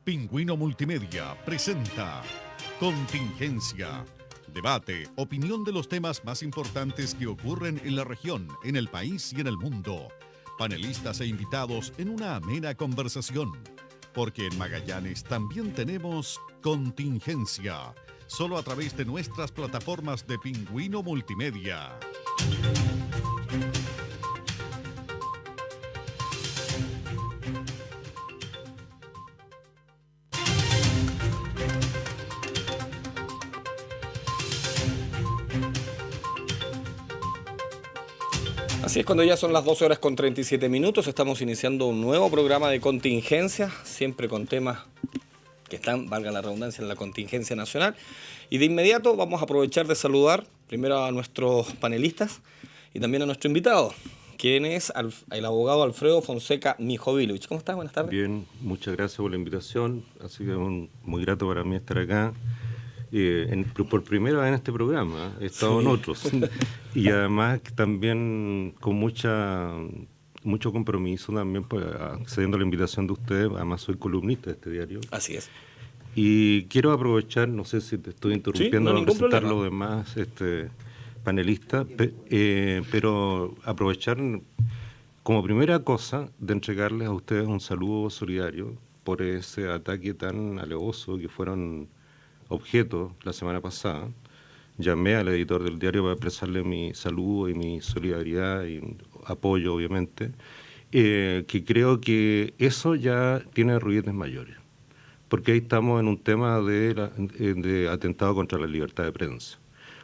Pingüino Multimedia presenta Contingencia. Debate, opinión de los temas más importantes que ocurren en la región, en el país y en el mundo. Panelistas e invitados en una amena conversación. Porque en Magallanes también tenemos Contingencia. Solo a través de nuestras plataformas de Pingüino Multimedia. Así es, cuando ya son las 12 horas con 37 minutos, estamos iniciando un nuevo programa de contingencia, siempre con temas que están, valga la redundancia, en la contingencia nacional. Y de inmediato vamos a aprovechar de saludar primero a nuestros panelistas y también a nuestro invitado, quien es el abogado Alfredo Fonseca Mijovilovich. ¿Cómo estás? Buenas tardes. Bien, muchas gracias por la invitación, así que es muy grato para mí estar acá. Por primera vez en este programa, he estado en otros, y además también con mucho compromiso también, pues, accediendo a la invitación de ustedes. Además soy columnista de este diario. Así es. Y quiero aprovechar, no sé si te estoy interrumpiendo, sí, no, a presentar problema. los demás panelistas, pero aprovechar como primera cosa de entregarles a ustedes un saludo solidario por ese ataque tan alevoso que fueron objeto la semana pasada. Llamé al editor del diario para expresarle mi saludo y mi solidaridad y apoyo, obviamente, que creo que eso ya tiene ruidos mayores, porque ahí estamos en un tema de atentado contra la libertad de prensa.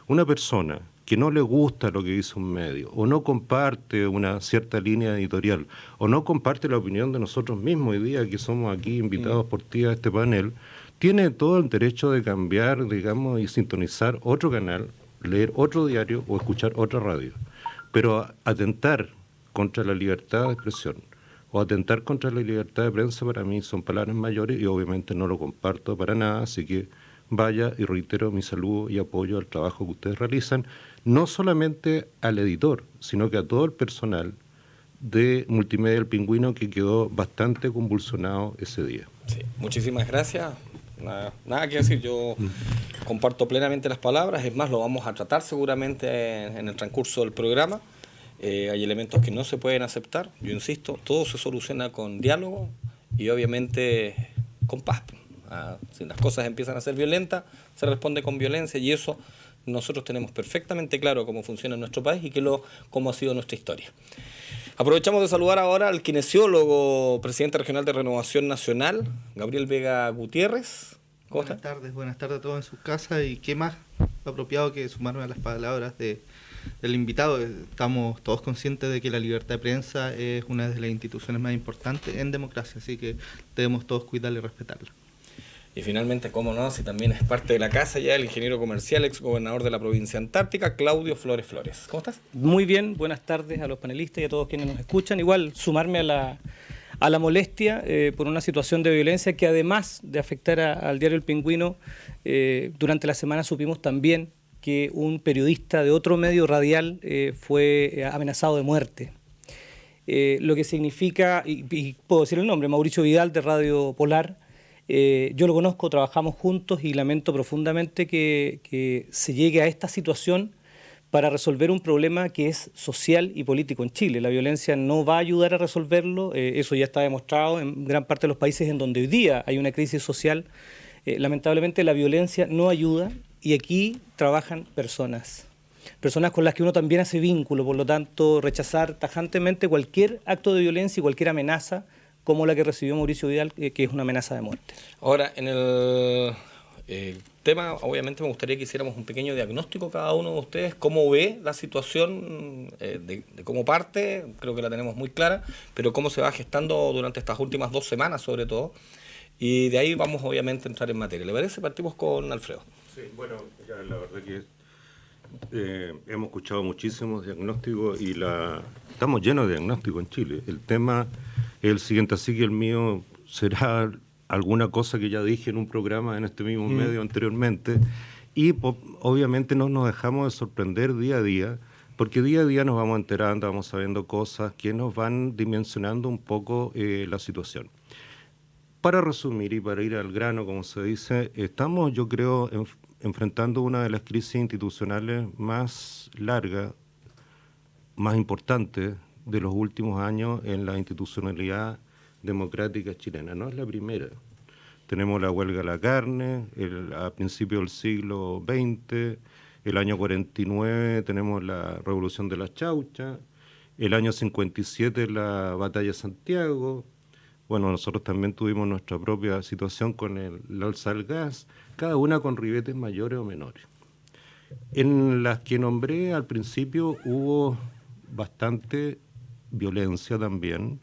Una persona que no le gusta lo que dice un medio, o no comparte una cierta línea editorial, o no comparte la opinión de nosotros mismos hoy día, que somos aquí invitados por ti a este panel, tiene todo el derecho de cambiar, digamos, y sintonizar otro canal, leer otro diario o escuchar otra radio. Pero atentar contra la libertad de expresión o atentar contra la libertad de prensa, para mí son palabras mayores y obviamente no lo comparto para nada, así que vaya y reitero mi saludo y apoyo al trabajo que ustedes realizan, no solamente al editor, sino que a todo el personal de Multimedia El Pingüino, que quedó bastante convulsionado ese día. Sí, muchísimas gracias. Nada que decir, yo comparto plenamente las palabras, es más, lo vamos a tratar seguramente en el transcurso del programa. Hay elementos que no se pueden aceptar, yo insisto, todo se soluciona con diálogo y obviamente con paz. Si las cosas empiezan a ser violentas, se responde con violencia, y eso nosotros tenemos perfectamente claro cómo funciona en nuestro país y cómo ha sido nuestra historia. Aprovechamos de saludar ahora al kinesiólogo, presidente regional de Renovación Nacional, Gabriel Vega Gutiérrez. ¿Cómo está? Buenas tardes a todos en sus casas, y qué más apropiado que sumarme a las palabras del invitado. Estamos todos conscientes de que la libertad de prensa es una de las instituciones más importantes en democracia, así que debemos todos cuidarla y respetarla. Y finalmente, cómo no, si también es parte de la casa ya, el ingeniero comercial, ex gobernador de la provincia antártica, Claudio Flores Flores. ¿Cómo estás? Muy bien, buenas tardes a los panelistas y a todos quienes nos escuchan. Igual sumarme a la molestia por una situación de violencia que, además de afectar al diario El Pingüino, durante la semana supimos también que un periodista de otro medio radial fue amenazado de muerte. Lo que significa, y puedo decir el nombre, Mauricio Vidal, de Radio Polar. Yo lo conozco, trabajamos juntos y lamento profundamente que se llegue a esta situación para resolver un problema que es social y político en Chile. La violencia no va a ayudar a resolverlo, eso ya está demostrado en gran parte de los países en donde hoy día hay una crisis social. Lamentablemente la violencia no ayuda, y aquí trabajan personas con las que uno también hace vínculo, por lo tanto rechazar tajantemente cualquier acto de violencia y cualquier amenaza como la que recibió Mauricio Vidal, que es una amenaza de muerte. Ahora, en el tema, obviamente me gustaría que hiciéramos un pequeño diagnóstico cada uno de ustedes, cómo ve la situación, de cómo parte, creo que la tenemos muy clara, pero cómo se va gestando durante estas últimas 2 semanas sobre todo, y de ahí vamos obviamente a entrar en materia. ¿Le parece? Partimos con Alfredo. Sí, bueno, ya la verdad que hemos escuchado muchísimos diagnósticos y estamos llenos de diagnósticos en Chile. El tema es el siguiente, así que el mío será alguna cosa que ya dije en un programa en este mismo medio anteriormente, y obviamente no nos dejamos de sorprender día a día, porque día a día nos vamos enterando, vamos sabiendo cosas que nos van dimensionando un poco la situación. Para resumir y para ir al grano, como se dice, estamos, yo creo, enfrentando una de las crisis institucionales más largas, más importantes de los últimos años en la institucionalidad democrática chilena. No es la primera. Tenemos la huelga de la carne, a principios del siglo XX, el año 49 tenemos la Revolución de las Chauchas, el año 57 la Batalla de Santiago. Bueno, nosotros también tuvimos nuestra propia situación con el alza del gas, cada una con ribetes mayores o menores. En las que nombré al principio hubo bastante violencia también,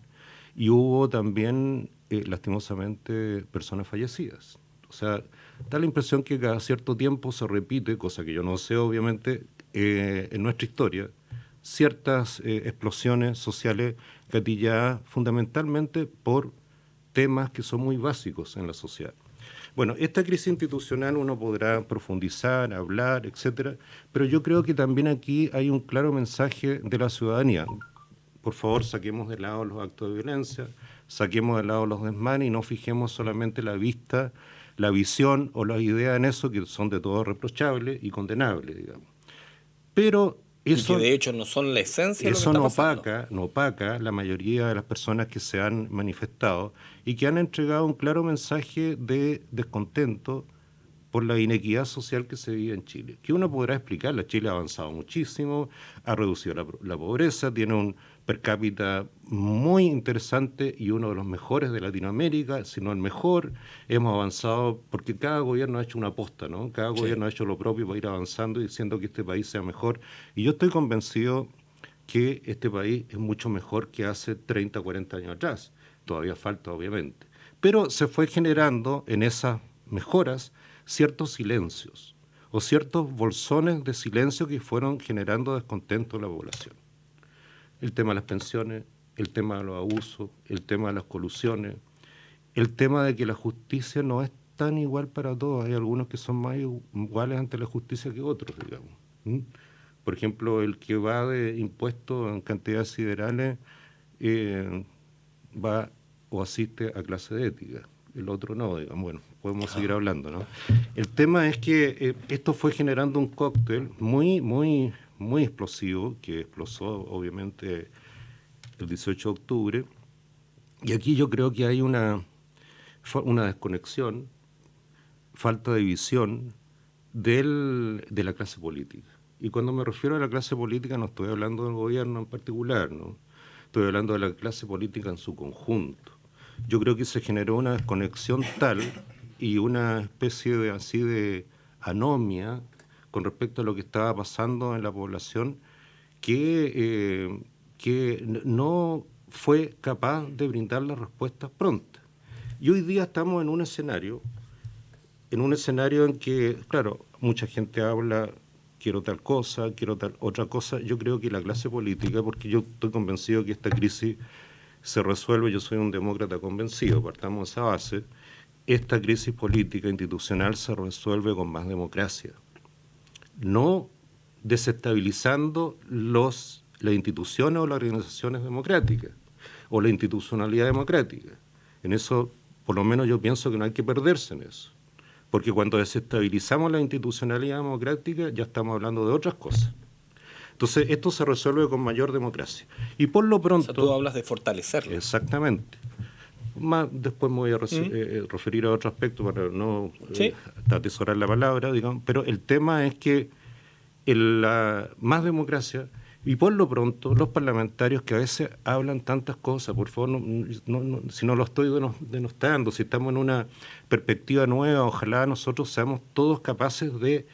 y hubo también, lastimosamente, personas fallecidas. O sea, da la impresión que cada cierto tiempo se repite, cosa que yo no sé, obviamente, en nuestra historia, ciertas explosiones sociales gatilladas fundamentalmente por temas que son muy básicos en la sociedad. Bueno, esta crisis institucional uno podrá profundizar, hablar, etcétera, pero yo creo que también aquí hay un claro mensaje de la ciudadanía. Por favor, saquemos de lado los actos de violencia, saquemos de lado los desmanes y no fijemos solamente la vista, la visión o las ideas en eso, que son de todo reprochables y condenables, digamos. Pero eso, y que de hecho no son la esencia de lo que eso está pasando. no opaca la mayoría de las personas que se han manifestado y que han entregado un claro mensaje de descontento por la inequidad social que se vive en Chile. Que uno podrá explicarla. Chile ha avanzado muchísimo, ha reducido la pobreza, tiene un per cápita muy interesante y uno de los mejores de Latinoamérica, si no el mejor. Hemos avanzado porque cada gobierno ha hecho una aposta, ¿no? Cada gobierno ha hecho lo propio para ir avanzando y diciendo que este país sea mejor. Y yo estoy convencido que este país es mucho mejor que hace 30, 40 años atrás. Todavía falta, obviamente. Pero se fue generando en esas mejoras ciertos silencios o ciertos bolsones de silencio que fueron generando descontento en la población. El tema de las pensiones, el tema de los abusos, el tema de las colusiones, el tema de que la justicia no es tan igual para todos. Hay algunos que son más iguales ante la justicia que otros, digamos. Por ejemplo, el que va de impuestos en cantidades siderales va o asiste a clase de ética. El otro no, digamos. Bueno, podemos seguir hablando, ¿no? El tema es que esto fue generando un cóctel muy explosivo, que explotó obviamente el 18 de octubre, y aquí yo creo que hay una desconexión, falta de visión de la clase política. Y cuando me refiero a la clase política no estoy hablando del gobierno en particular, ¿no? Estoy hablando de la clase política en su conjunto. Yo creo que se generó una desconexión tal y una especie de anomia con respecto a lo que estaba pasando en la población que no fue capaz de brindar las respuestas prontas. Y hoy día estamos en un escenario en que, claro, mucha gente habla, quiero tal cosa, quiero tal otra cosa. Yo creo que la clase política, porque yo estoy convencido que esta crisis se resuelve, yo soy un demócrata convencido, partamos de esa base, esta crisis política institucional se resuelve con más democracia, no desestabilizando las instituciones o las organizaciones democráticas o la institucionalidad democrática. En eso, por lo menos yo pienso que no hay que perderse en eso, porque cuando desestabilizamos la institucionalidad democrática ya estamos hablando de otras cosas. Entonces, esto se resuelve con mayor democracia. Y por lo pronto... O sea, tú hablas de fortalecerlo. Exactamente. Después me voy a referir a otro aspecto para no atesorar la palabra, digamos, pero el tema es que más democracia, y por lo pronto los parlamentarios que a veces hablan tantas cosas, por favor, si no lo estoy denostando, si estamos en una perspectiva nueva, ojalá nosotros seamos todos capaces de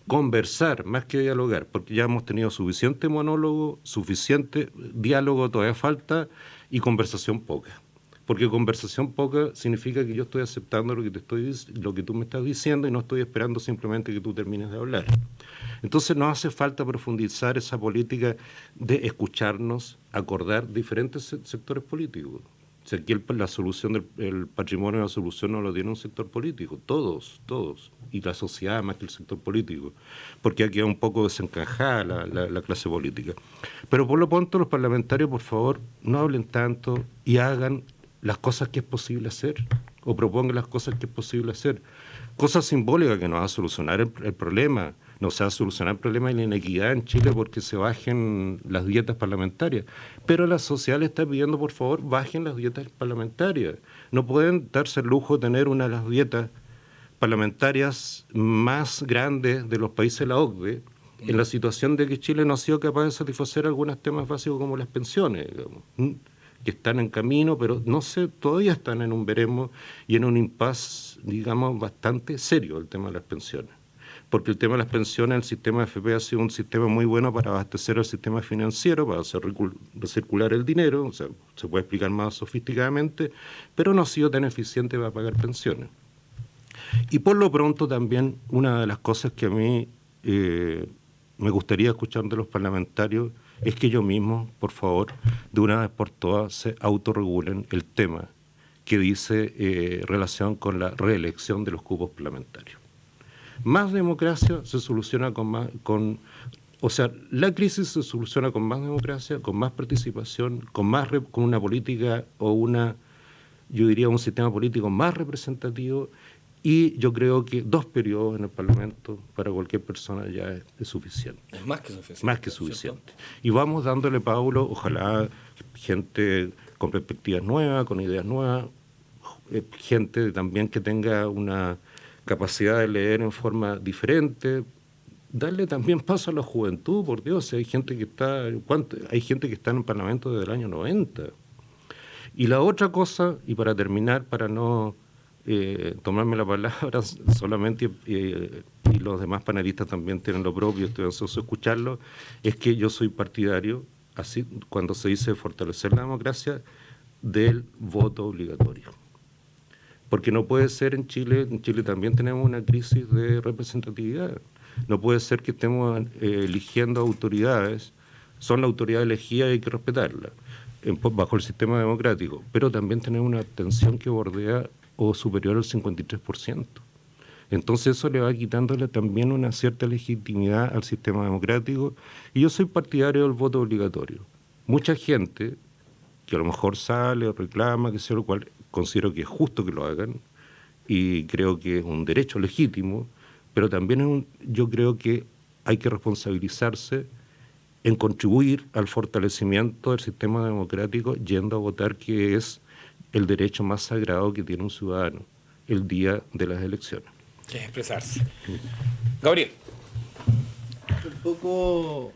conversar más que dialogar, porque ya hemos tenido suficiente monólogo, suficiente diálogo, todavía falta, y conversación poca. Porque conversación poca significa que yo estoy aceptando lo que tú me estás diciendo y no estoy esperando simplemente que tú termines de hablar. Entonces nos hace falta profundizar esa política de escucharnos, acordar diferentes sectores políticos. O sea, aquí la solución del patrimonio, la solución no lo tiene un sector político, todos, y la sociedad más que el sector político, porque aquí queda un poco desencajada la clase política. Pero por lo pronto los parlamentarios, por favor, no hablen tanto y hagan las cosas que es posible hacer. o proponga las cosas que es posible hacer. Cosas simbólicas que no va a solucionar el problema. No se va a solucionar el problema de la inequidad en Chile porque se bajen las dietas parlamentarias. Pero la sociedad le está pidiendo, por favor, bajen las dietas parlamentarias. No pueden darse el lujo de tener una de las dietas parlamentarias más grandes de los países de la OCDE, en la situación de que Chile no ha sido capaz de satisfacer algunos temas básicos como las pensiones, digamos, que están en camino, pero no sé, todavía están en un veremos y en un impasse, digamos, bastante serio el tema de las pensiones. Porque el tema de las pensiones, el sistema FP ha sido un sistema muy bueno para abastecer el sistema financiero, para hacer recircular el dinero, o sea, se puede explicar más sofisticadamente, pero no ha sido tan eficiente para pagar pensiones. Y por lo pronto también una de las cosas que a mí me gustaría escuchar de los parlamentarios es que ellos mismos, por favor, de una vez por todas se autorregulen el tema que dice relación con la reelección de los cupos parlamentarios. Más democracia se soluciona o sea, la crisis se soluciona con más democracia, con más participación, con una política yo diría un sistema político más representativo, y yo creo que 2 periodos en el Parlamento para cualquier persona ya es suficiente. Es más que suficiente. Más que suficiente. Y vamos dándole, Pablo, ojalá gente con perspectivas nuevas, con ideas nuevas, gente también que tenga una capacidad de leer en forma diferente, darle también paso a la juventud, por Dios, hay gente que está en el Parlamento desde el año 90. Y la otra cosa, y para terminar, para no tomarme la palabra solamente, y los demás panelistas también tienen lo propio, estoy ansioso de escucharlo, es que yo soy partidario, así cuando se dice fortalecer la democracia, del voto obligatorio. Porque no puede ser en Chile también tenemos una crisis de representatividad. No puede ser que estemos eligiendo autoridades, son la autoridad elegida y hay que respetarla, bajo el sistema democrático, pero también tenemos una abstención que bordea o superior al 53%. Entonces eso le va quitándole también una cierta legitimidad al sistema democrático, y yo soy partidario del voto obligatorio. Mucha gente que a lo mejor sale o reclama, que sea lo cual considero que es justo que lo hagan, y creo que es un derecho legítimo, pero también yo creo que hay que responsabilizarse en contribuir al fortalecimiento del sistema democrático yendo a votar, que es el derecho más sagrado que tiene un ciudadano el día de las elecciones. Que es expresarse. Gabriel. Un poco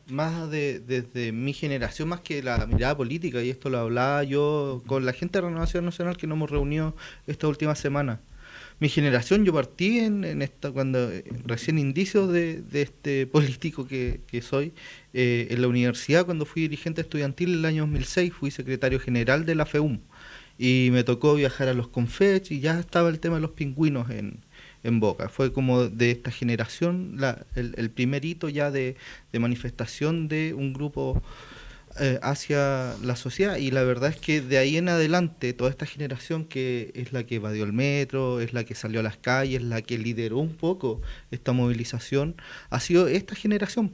más desde mi generación, más que la mirada política, y esto lo hablaba yo con la gente de Renovación Nacional que nos hemos reunido esta última semana. Mi generación, yo partí en esta, cuando recién indicios de este político que soy, en la universidad, cuando fui dirigente estudiantil en el año 2006, fui secretario general de la FEUM, y me tocó viajar a los Confech, y ya estaba el tema de los pingüinos en boca. Fue como de esta generación el primer hito ya de manifestación de un grupo hacia la sociedad, y la verdad es que de ahí en adelante toda esta generación que es la que evadió el metro, es la que salió a las calles, la que lideró un poco esta movilización, ha sido esta generación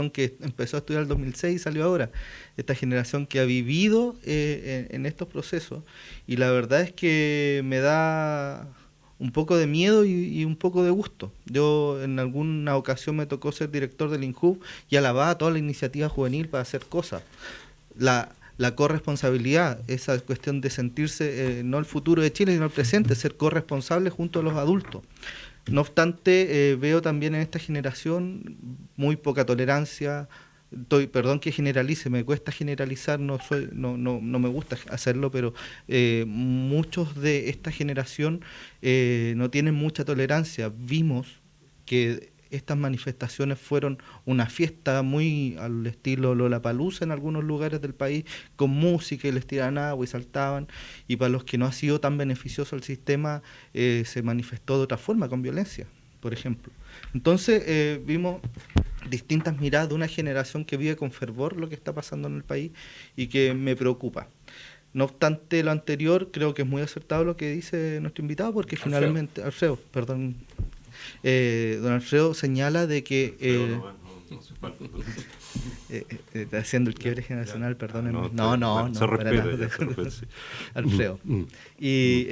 que empezó a estudiar el 2006 y salió ahora, esta generación que ha vivido en estos procesos, y la verdad es que me da un poco de miedo y un poco de gusto. Yo en alguna ocasión me tocó ser director del INJUV y alababa toda la iniciativa juvenil para hacer cosas. La corresponsabilidad, esa cuestión de sentirse no el futuro de Chile, sino el presente, ser corresponsable junto a los adultos. No obstante, veo también en esta generación muy poca tolerancia. Perdón que generalice, me cuesta generalizar, no me gusta hacerlo, pero muchos de esta generación no tienen mucha tolerancia. Vimos que estas manifestaciones fueron una fiesta muy al estilo Lollapalooza en algunos lugares del país, con música y les tiraban agua y saltaban, y para los que no ha sido tan beneficioso el sistema se manifestó de otra forma, con violencia, por ejemplo. Entonces vimos distintas miradas de una generación que vive con fervor lo que está pasando en el país y que me preocupa. No obstante lo anterior, creo que es muy acertado lo que dice nuestro invitado, porque finalmente, Alfredo, don Alfredo señala de que haciendo el quiebre generacional, perdónenme. No, se para respeta, nada. se respeta, sí. Alfredo. Y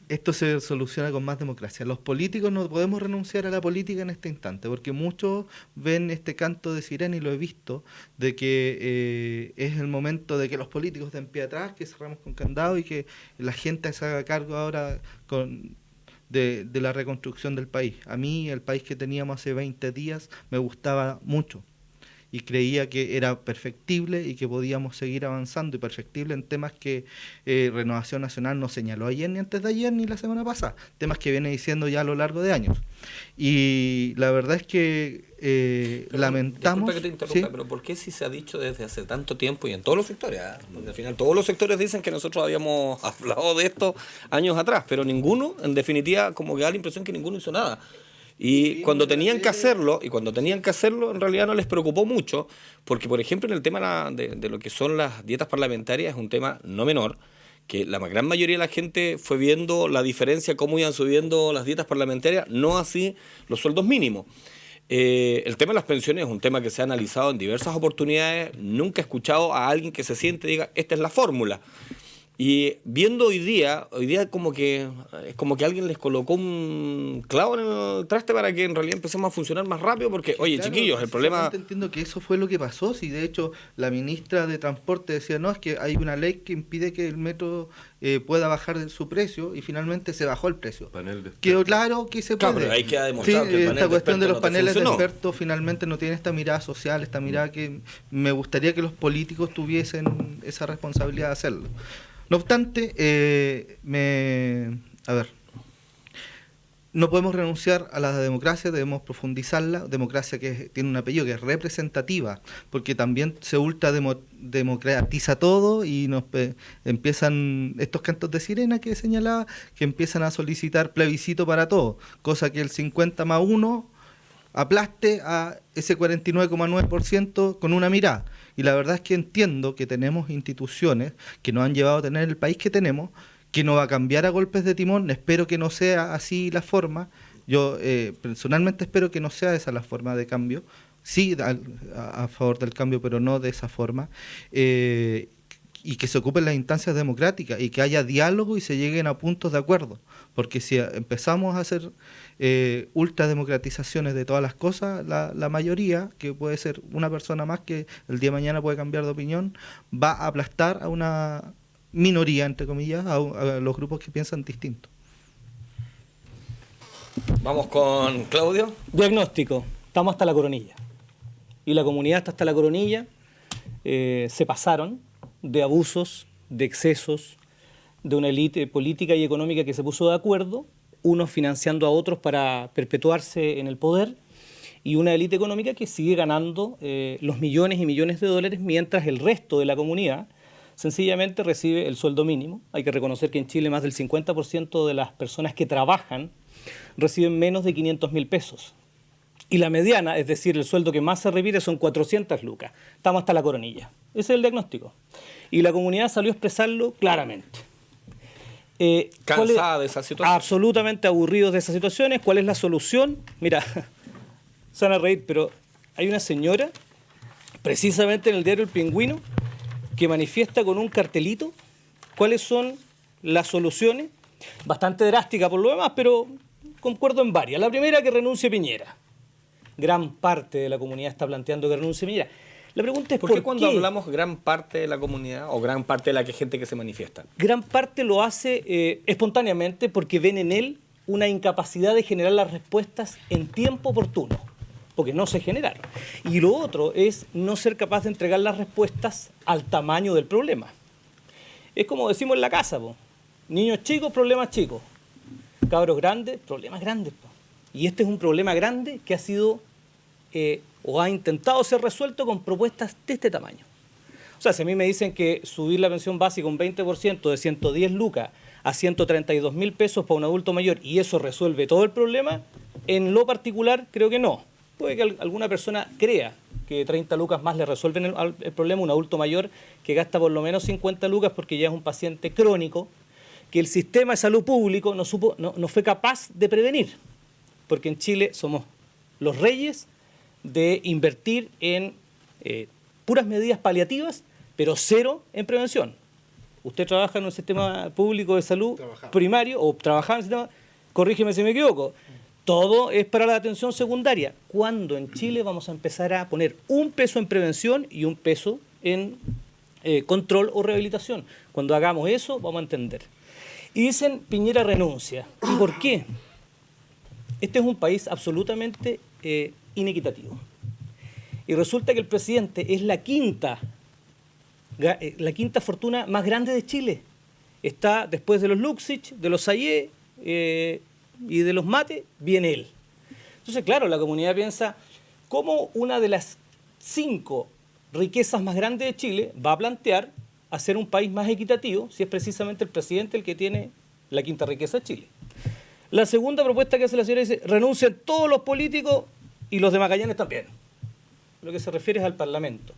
esto se soluciona con más democracia. Los políticos no podemos renunciar a la política en este instante, porque muchos ven este canto de sirena, y lo he visto, de que es el momento de que los políticos den pie atrás, que cerramos con candado y que la gente se haga cargo ahora de la reconstrucción del país. A mí, el país que teníamos hace 20 días me gustaba mucho, y creía que era perfectible y que podíamos seguir avanzando, y perfectible en temas que Renovación Nacional no señaló ayer, ni antes de ayer, ni la semana pasada, temas que viene diciendo ya a lo largo de años. Y la verdad es que lamentamos... Disculpa que te interrumpa, ¿sí? pero ¿por qué si se ha dicho desde hace tanto tiempo y en todos los sectores? Porque al final todos los sectores dicen que nosotros habíamos hablado de esto años atrás, pero ninguno, en definitiva, como que da la impresión que ninguno hizo nada. Y cuando tenían que hacerlo, en realidad no les preocupó mucho, porque por ejemplo en el tema de lo que son las dietas parlamentarias es un tema no menor, que la gran mayoría de la gente fue viendo la diferencia, cómo iban subiendo las dietas parlamentarias, no así los sueldos mínimos. El tema de las pensiones es un tema que se ha analizado en diversas oportunidades, nunca he escuchado a alguien que se siente y diga, esta es la fórmula. Y viendo hoy día como que alguien les colocó un clavo en el traste para que en realidad empecemos a funcionar más rápido, porque, oye, claro, chiquillos, el problema... Entiendo que eso fue lo que pasó, si de hecho la ministra de Transporte decía, no, es que hay una ley que impide que el metro pueda bajar su precio, y finalmente se bajó el precio. Quedó claro que se puede. Claro, pero ahí queda demostrado que el panel esta cuestión de los no paneles de funcionó. expertos finalmente no tiene esta mirada social, esta mirada que me gustaría que los políticos tuviesen esa responsabilidad de hacerlo. No obstante, no podemos renunciar a la democracia, debemos profundizarla, democracia que tiene un apellido que es representativa, porque también se democratiza todo, y nos empiezan estos cantos de sirena que señalaba, que empiezan a solicitar plebiscito para todo, cosa que el 50+1 aplaste a ese 49,9% con una mirada. Y la verdad es que entiendo que tenemos instituciones que nos han llevado a tener el país que tenemos, que no va a cambiar a golpes de timón. Espero que no sea así la forma. Yo personalmente espero que no sea esa la forma de cambio. Sí, a favor del cambio, pero no de esa forma. Y que se ocupen las instancias democráticas, y que haya diálogo y se lleguen a puntos de acuerdo. Porque si empezamos a hacer ultrademocratizaciones de todas las cosas, la mayoría, que puede ser una persona más que el día de mañana puede cambiar de opinión, va a aplastar a una minoría, entre comillas, a los grupos que piensan distinto. Vamos con Claudio. Diagnóstico, estamos hasta la coronilla. Y la comunidad está hasta la coronilla. Se pasaron de abusos, de excesos, de una élite política y económica que se puso de acuerdo, unos financiando a otros para perpetuarse en el poder, y una élite económica que sigue ganando los millones y millones de dólares, mientras el resto de la comunidad sencillamente recibe el sueldo mínimo. Hay que reconocer que en Chile más del 50% de las personas que trabajan reciben menos de 500.000 pesos. Y la mediana, es decir, el sueldo que más se repite, son 400 lucas. Estamos hasta la coronilla. Ese es el diagnóstico. Y la comunidad salió a expresarlo claramente. ¿Cansada de esa situación? Absolutamente aburridos de esas situaciones. ¿Cuál es la solución? Mira, se van a reír, pero hay una señora, precisamente en el diario El Pingüino, que manifiesta con un cartelito cuáles son las soluciones, bastante drástica por lo demás, pero concuerdo en varias. La primera, que renuncie Piñera. Gran parte de la comunidad está planteando que renuncie Piñera. La pregunta es ¿por qué cuando hablamos gran parte de la comunidad o gran parte de la gente que se manifiesta? Gran parte lo hace espontáneamente, porque ven en él una incapacidad de generar las respuestas en tiempo oportuno, porque no se generaron. Y lo otro es no ser capaz de entregar las respuestas al tamaño del problema. Es como decimos en la casa, po. Niños chicos, problemas chicos. Cabros grandes, problemas grandes, po. Y este es un problema grande que ha sido o ha intentado ser resuelto con propuestas de este tamaño. O sea, si a mí me dicen que subir la pensión básica un 20% de 110 lucas a 132.000 pesos para un adulto mayor, y eso resuelve todo el problema, en lo particular creo que no. Puede que alguna persona crea que 30 lucas más le resuelven el problema, un adulto mayor que gasta por lo menos 50 lucas porque ya es un paciente crónico, que el sistema de salud público no fue capaz de prevenir, porque en Chile somos los reyes de invertir en puras medidas paliativas, pero cero en prevención. Usted trabaja en un sistema público de salud primario, o trabajaba en el sistema, corrígeme si me equivoco, todo es para la atención secundaria. ¿Cuándo en Chile vamos a empezar a poner un peso en prevención y un peso en control o rehabilitación? Cuando hagamos eso, vamos a entender. Y dicen, Piñera renuncia. ¿Y por qué? Este es un país absolutamente inequitativo. Y resulta que el presidente es la quinta fortuna más grande de Chile. Está después de los Luxich, de los Sayé y de los Mate, viene él. Entonces, claro, la comunidad piensa, ¿cómo una de las 5 riquezas más grandes de Chile va a plantear hacer un país más equitativo si es precisamente el presidente el que tiene la quinta riqueza de Chile? La segunda propuesta que hace la señora dice, renuncian todos los políticos y los de Magallanes también. Lo que se refiere es al Parlamento.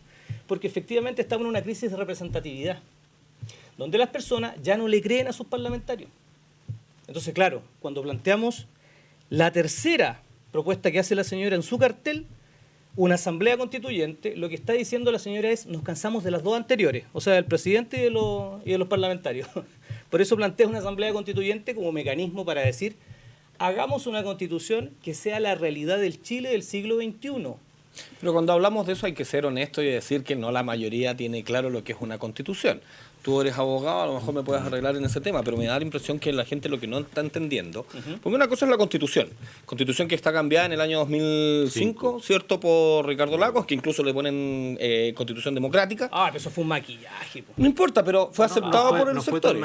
Porque efectivamente estamos en una crisis de representatividad, donde las personas ya no le creen a sus parlamentarios. Entonces, claro, cuando planteamos la tercera propuesta que hace la señora en su cartel, una asamblea constituyente, lo que está diciendo la señora es, nos cansamos de las dos anteriores, o sea, del presidente y de los parlamentarios. Por eso plantea una asamblea constituyente como mecanismo para decir, hagamos una constitución que sea la realidad del Chile del siglo XXI. Pero cuando hablamos de eso hay que ser honesto y decir que no la mayoría tiene claro lo que es una constitución. Tú eres abogado, a lo mejor me puedes arreglar en ese tema, pero me da la impresión que la gente lo que no está entendiendo, porque una cosa es la constitución que está cambiada en el año 2005, ¿cierto? Por Ricardo Lagos, que incluso le ponen constitución democrática. Ah, pero eso fue un maquillaje. No importa, pero fue aceptado por el sector.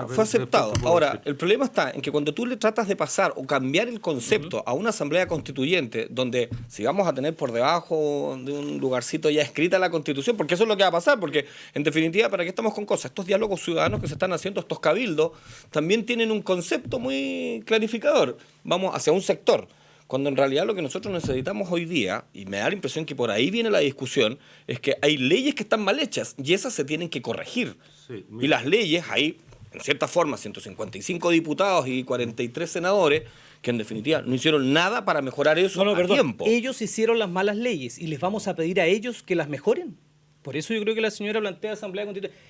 Fue aceptado. Ahora, el problema está en que cuando tú le tratas de pasar o cambiar el concepto a una asamblea constituyente, donde si vamos a tener por debajo de un lugarcito ya escrita la constitución, porque eso es lo que va a pasar, porque en definitiva, ¿para qué estamos con cosas? Estos diálogos ciudadanos que se están haciendo, estos cabildos, también tienen un concepto muy clarificador. Vamos hacia un sector. Cuando en realidad lo que nosotros necesitamos hoy día, y me da la impresión que por ahí viene la discusión, es que hay leyes que están mal hechas y esas se tienen que corregir. Sí, y las leyes, hay, en cierta forma, 155 diputados y 43 senadores, que en definitiva no hicieron nada para mejorar eso a tiempo. Ellos hicieron las malas leyes y les vamos a pedir a ellos que las mejoren. Por eso yo creo que la señora plantea Asamblea Constituyente.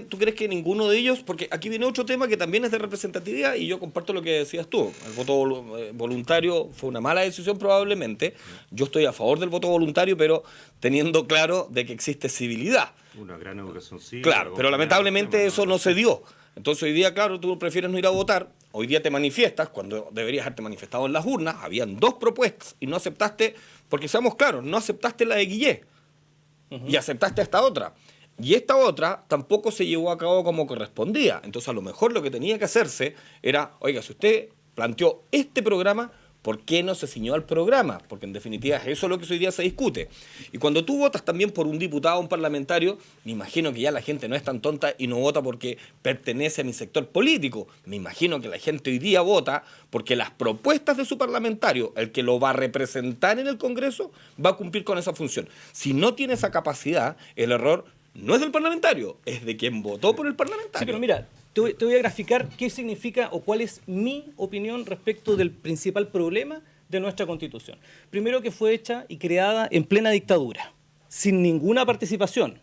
¿Tú crees que ninguno de ellos? Porque aquí viene otro tema que también es de representatividad y yo comparto lo que decías tú. El voto voluntario fue una mala decisión probablemente. Yo estoy a favor del voto voluntario, pero teniendo claro de que existe civilidad. Una gran educación civil. Claro, pero lamentablemente eso no se dio. Entonces hoy día, claro, tú prefieres no ir a votar, hoy día te manifiestas cuando deberías haberte manifestado en las urnas, habían 2 propuestas y no aceptaste, porque seamos claros, no aceptaste la de Guillé y aceptaste esta otra. Y esta otra tampoco se llevó a cabo como correspondía. Entonces a lo mejor lo que tenía que hacerse era, oiga, si usted planteó este programa, ¿por qué no se ciñó al programa? Porque en definitiva es eso lo que hoy día se discute. Y cuando tú votas también por un diputado o un parlamentario, me imagino que ya la gente no es tan tonta y no vota porque pertenece a mi sector político. Me imagino que la gente hoy día vota porque las propuestas de su parlamentario, el que lo va a representar en el Congreso, va a cumplir con esa función. Si no tiene esa capacidad, el error no es del parlamentario, es de quien votó por el parlamentario. Sí, pero mira, te voy a graficar qué significa o cuál es mi opinión respecto del principal problema de nuestra Constitución. Primero, que fue hecha y creada en plena dictadura, sin ninguna participación.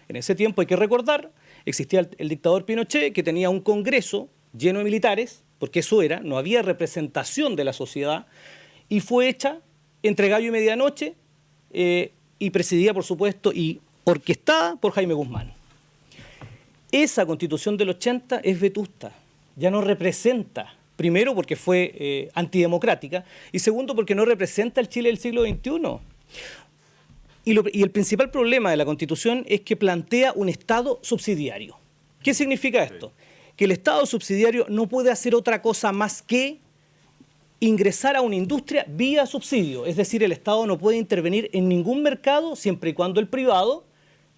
En ese tiempo, hay que recordar, existía el dictador Pinochet, que tenía un Congreso lleno de militares, porque eso era, no había representación de la sociedad, y fue hecha entre gallo y medianoche, y presidida, por supuesto, y orquestada por Jaime Guzmán. Esa Constitución del 80 es vetusta, ya no representa, primero porque fue antidemocrática y segundo porque no representa el Chile del siglo XXI. Y el principal problema de la Constitución es que plantea un Estado subsidiario. ¿Qué significa esto? Que el Estado subsidiario no puede hacer otra cosa más que ingresar a una industria vía subsidio, es decir, el Estado no puede intervenir en ningún mercado siempre y cuando el privado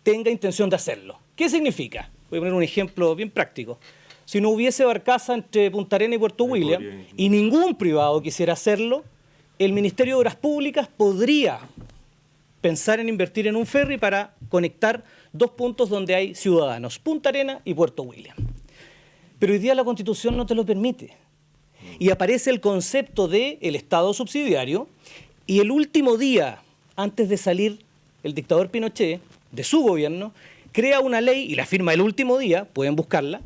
tenga intención de hacerlo. ¿Qué significa? Voy a poner un ejemplo bien práctico. Si no hubiese barcaza entre Punta Arenas y Puerto William y ningún privado quisiera hacerlo, el Ministerio de Obras Públicas podría pensar en invertir en un ferry para conectar 2 puntos donde hay ciudadanos, Punta Arenas y Puerto William. Pero hoy día la Constitución no te lo permite. Y aparece el concepto del Estado subsidiario, Y el último día, antes de salir el dictador Pinochet, de su gobierno, crea una ley, y la firma el último día, pueden buscarla,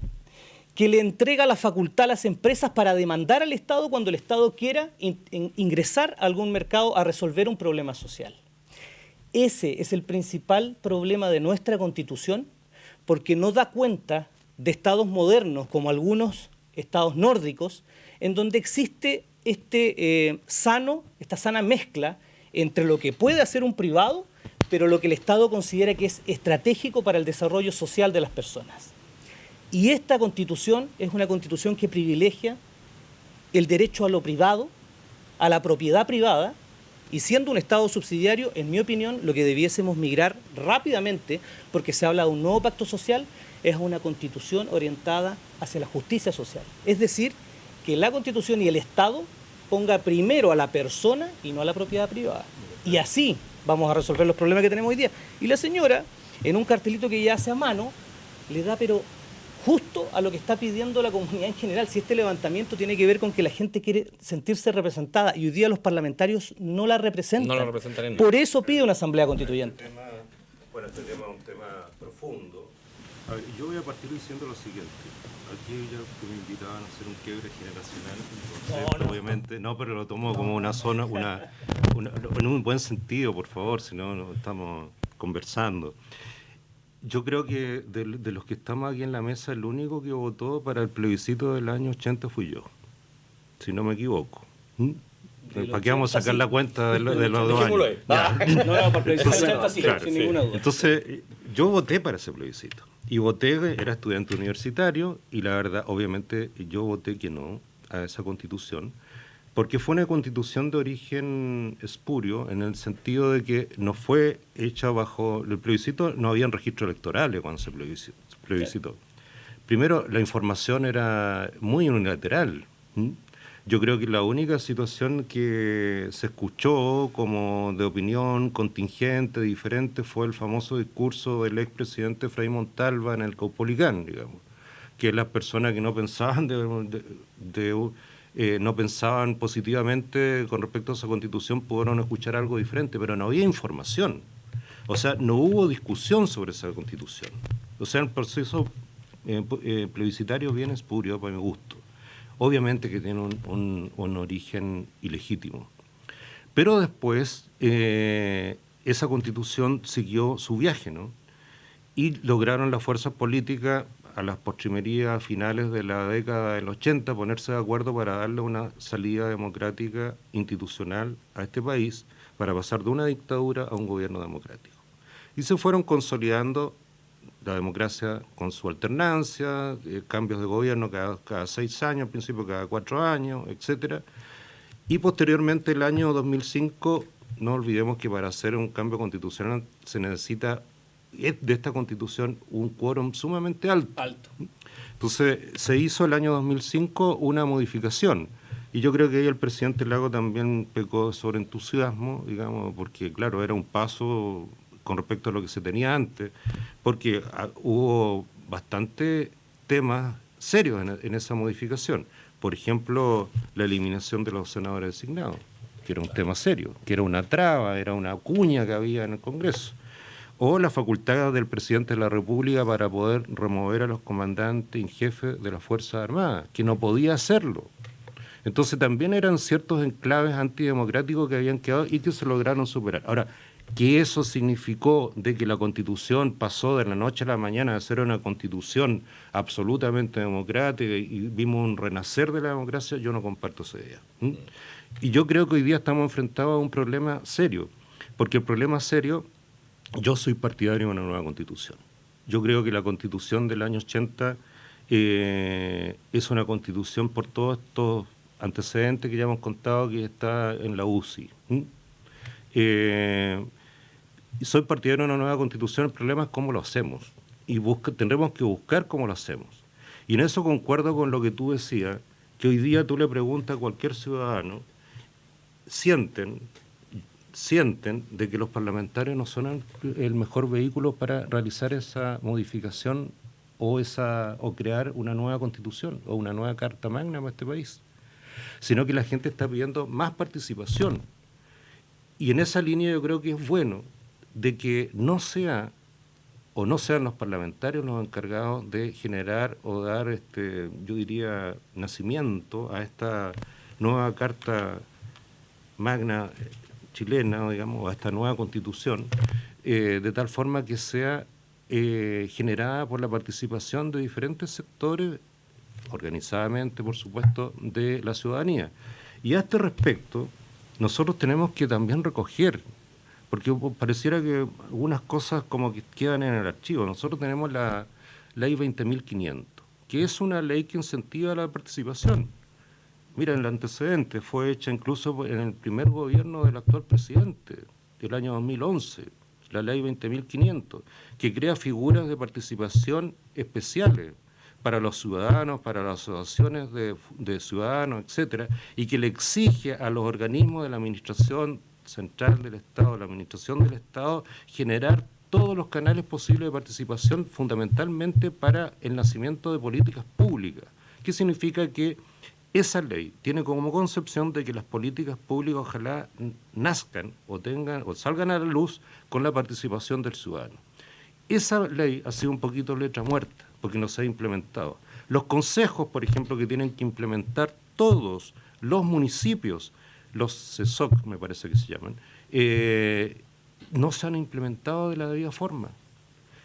que le entrega la facultad a las empresas para demandar al Estado cuando el Estado quiera ingresar a algún mercado a resolver un problema social. Ese es el principal problema de nuestra Constitución, porque no da cuenta de estados modernos, como algunos estados nórdicos, en donde existe esta sana mezcla entre lo que puede hacer un privado, pero lo que el Estado considera que es estratégico para el desarrollo social de las personas. Y esta Constitución es una Constitución que privilegia el derecho a lo privado, a la propiedad privada, y siendo un Estado subsidiario, en mi opinión, lo que debiésemos migrar rápidamente, porque se habla de un nuevo pacto social, es una Constitución orientada hacia la justicia social. Es decir, que la Constitución y el Estado ponga primero a la persona y no a la propiedad privada. Y así vamos a resolver los problemas que tenemos hoy día. Y la señora, en un cartelito que ella hace a mano, le da pero justo a lo que está pidiendo la comunidad en general. Si este levantamiento tiene que ver con que la gente quiere sentirse representada y hoy día los parlamentarios no la representan. No la representan en Por eso pide una asamblea constituyente. Este tema es un tema profundo. A ver, yo voy a partir diciendo lo siguiente. Aquí ya me invitaban a hacer un quiebre generacional, entonces, obviamente, no, pero lo tomo como una zona, en un buen sentido, por favor, si no, no estamos conversando. Yo creo que de los que estamos aquí en la mesa, el único que votó para el plebiscito del año 80 fui yo, si no me equivoco. ¿Para qué vamos a sacar la cuenta de los 2 años? No, para el plebiscito del 80 sí, sin ninguna duda. Entonces, yo voté para ese plebiscito. Y voté, era estudiante universitario, y la verdad, obviamente, yo voté que no a esa constitución, porque fue una constitución de origen espurio, en el sentido de que no fue hecha bajo el plebiscito, no habían registros electorales cuando se plebiscitó. Primero, la información era muy unilateral. Yo creo que la única situación que se escuchó como de opinión contingente, diferente, fue el famoso discurso del expresidente Frei Montalva en el Caupolicán, digamos, que las personas que no pensaban no pensaban positivamente con respecto a esa constitución pudieron escuchar algo diferente, pero no había información. O sea, no hubo discusión sobre esa constitución. O sea, el proceso plebiscitario bien espurio para mi gusto. Obviamente que tiene un origen ilegítimo. Pero después esa constitución siguió su viaje, ¿no? Y lograron las fuerzas políticas a las postrimerías finales de la década del 80 ponerse de acuerdo para darle una salida democrática institucional a este país, para pasar de una dictadura a un gobierno democrático. Y se fueron consolidando la democracia con su alternancia, cambios de gobierno cada 6 años, al principio cada 4 años, etcétera. Y posteriormente, el año 2005, no olvidemos que para hacer un cambio constitucional se necesita de esta constitución un quórum sumamente alto. Entonces, se hizo el año 2005 una modificación. Y yo creo que ahí el presidente Lago también pecó sobre entusiasmo, digamos, porque claro, era un paso con respecto a lo que se tenía antes, porque hubo bastante temas serios en esa modificación. Por ejemplo, la eliminación de los senadores designados, que era un tema serio, que era una traba, era una cuña que había en el Congreso. O la facultad del presidente de la República para poder remover a los comandantes en jefe de las Fuerzas Armadas, que no podía hacerlo. Entonces también eran ciertos enclaves antidemocráticos que habían quedado y que se lograron superar. Ahora, que eso significó de que la Constitución pasó de la noche a la mañana a ser una Constitución absolutamente democrática y vimos un renacer de la democracia, yo no comparto esa idea. Y yo creo que hoy día estamos enfrentados a un problema serio, porque el problema serio, yo soy partidario de una nueva Constitución. Yo creo que la Constitución del año 80 es una Constitución por todos estos antecedentes que ya hemos contado que está en la UCI. Soy partidario de una nueva Constitución, el problema es cómo lo hacemos. Y tendremos que buscar cómo lo hacemos. Y en eso concuerdo con lo que tú decías, que hoy día tú le preguntas a cualquier ciudadano, sienten de que los parlamentarios no son el mejor vehículo para realizar esa modificación o crear una nueva Constitución o una nueva Carta Magna para este país, sino que la gente está pidiendo más participación. Y en esa línea yo creo que es bueno de que no sean los parlamentarios los encargados de generar o dar, yo diría, nacimiento a esta nueva Carta Magna chilena, digamos, o a esta nueva Constitución, de tal forma que sea generada por la participación de diferentes sectores, organizadamente, por supuesto, de la ciudadanía. Y a este respecto, nosotros tenemos que también recoger, porque pareciera que algunas cosas como que quedan en el archivo. Nosotros tenemos la Ley 20.500, que es una ley que incentiva la participación. Mira, el antecedente fue hecha incluso en el primer gobierno del actual presidente, del año 2011, la Ley 20.500, que crea figuras de participación especiales para los ciudadanos, para las asociaciones de ciudadanos, etcétera, y que le exige a los organismos de la administración central del Estado, la administración del Estado, generar todos los canales posibles de participación, fundamentalmente para el nacimiento de políticas públicas. ¿Qué significa? Que esa ley tiene como concepción de que las políticas públicas ojalá nazcan o salgan a la luz con la participación del ciudadano. Esa ley ha sido un poquito letra muerta, porque no se ha implementado. Los consejos, por ejemplo, que tienen que implementar todos los municipios, los CESOC me parece que se llaman, no se han implementado de la debida forma.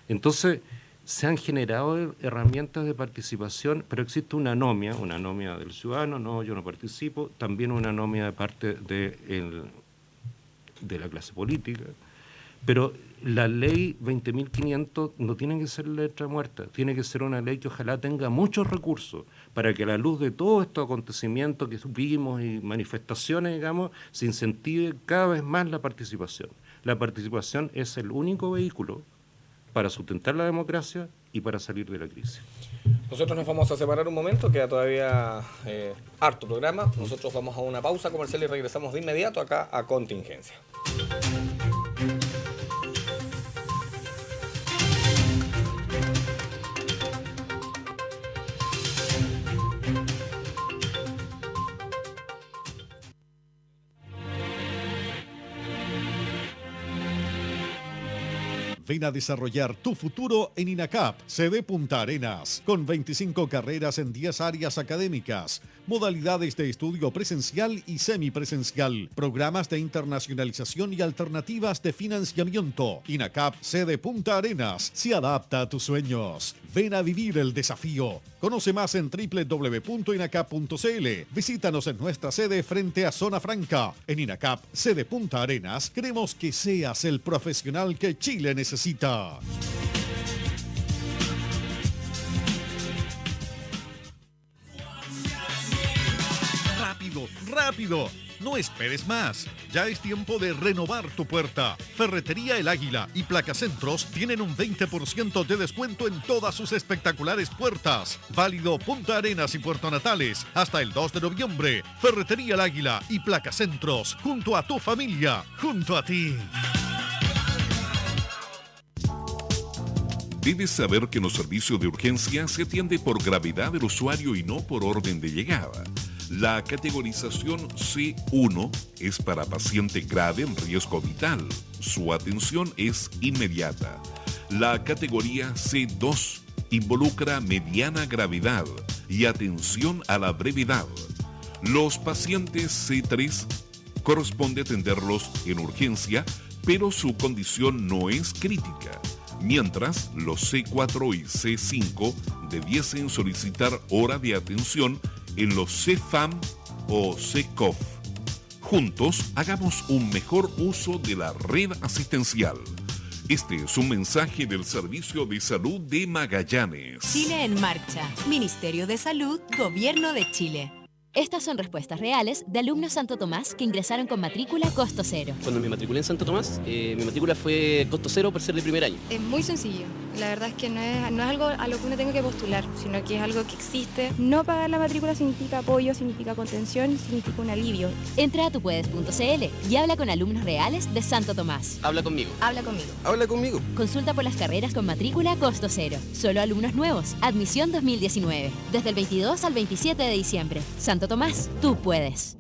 Entonces, se han generado herramientas de participación, pero existe una anomia del ciudadano, no, yo no participo, también una anomia de parte de la clase política. Pero la ley 20.500 no tiene que ser letra muerta, tiene que ser una ley que ojalá tenga muchos recursos para que a la luz de todos estos acontecimientos que vimos y manifestaciones, digamos, se incentive cada vez más la participación. La participación es el único vehículo para sustentar la democracia y para salir de la crisis. Nosotros nos vamos a separar un momento, queda todavía harto programa. Nosotros vamos a una pausa comercial y regresamos de inmediato acá a Contingencia. Ven a desarrollar tu futuro en INACAP, sede Punta Arenas, con 25 carreras en 10 áreas académicas, modalidades de estudio presencial y semipresencial, programas de internacionalización y alternativas de financiamiento. INACAP, sede Punta Arenas, se adapta a tus sueños. Ven a vivir el desafío. Conoce más en www.inacap.cl. Visítanos en nuestra sede frente a Zona Franca. En INACAP, sede Punta Arenas, queremos que seas el profesional que Chile necesita. ¡Rápido, rápido! No esperes más. Ya es tiempo de renovar tu puerta. Ferretería El Águila y Placacentros tienen un 20% de descuento en todas sus espectaculares puertas. Válido Punta Arenas y Puerto Natales hasta el 2 de noviembre. Ferretería El Águila y Placacentros, junto a tu familia, junto a ti. Debes saber que en los servicios de urgencia se atiende por gravedad del usuario y no por orden de llegada. La categorización C1 es para paciente grave en riesgo vital. Su atención es inmediata. La categoría C2 involucra mediana gravedad y atención a la brevedad. Los pacientes C3 corresponde atenderlos en urgencia, pero su condición no es crítica. Mientras los C4 y C5 debiesen solicitar hora de atención en los CFAM o CECOF. Juntos hagamos un mejor uso de la red asistencial. Este es un mensaje del Servicio de Salud de Magallanes. Chile en Marcha. Ministerio de Salud, Gobierno de Chile. Estas son respuestas reales de alumnos Santo Tomás que ingresaron con matrícula costo cero. Cuando me matriculé en Santo Tomás, mi matrícula fue costo cero por ser de primer año. Es muy sencillo. La verdad es que no es algo a lo que uno tenga que postular, sino que es algo que existe. No pagar la matrícula significa apoyo, significa contención, significa un alivio. Entra a tupuedes.cl y habla con alumnos reales de Santo Tomás. Habla conmigo. Habla conmigo. Habla conmigo. Consulta por las carreras con matrícula costo cero. Solo alumnos nuevos. Admisión 2019. Desde el 22 al 27 de diciembre. Santo Tomás, tú puedes.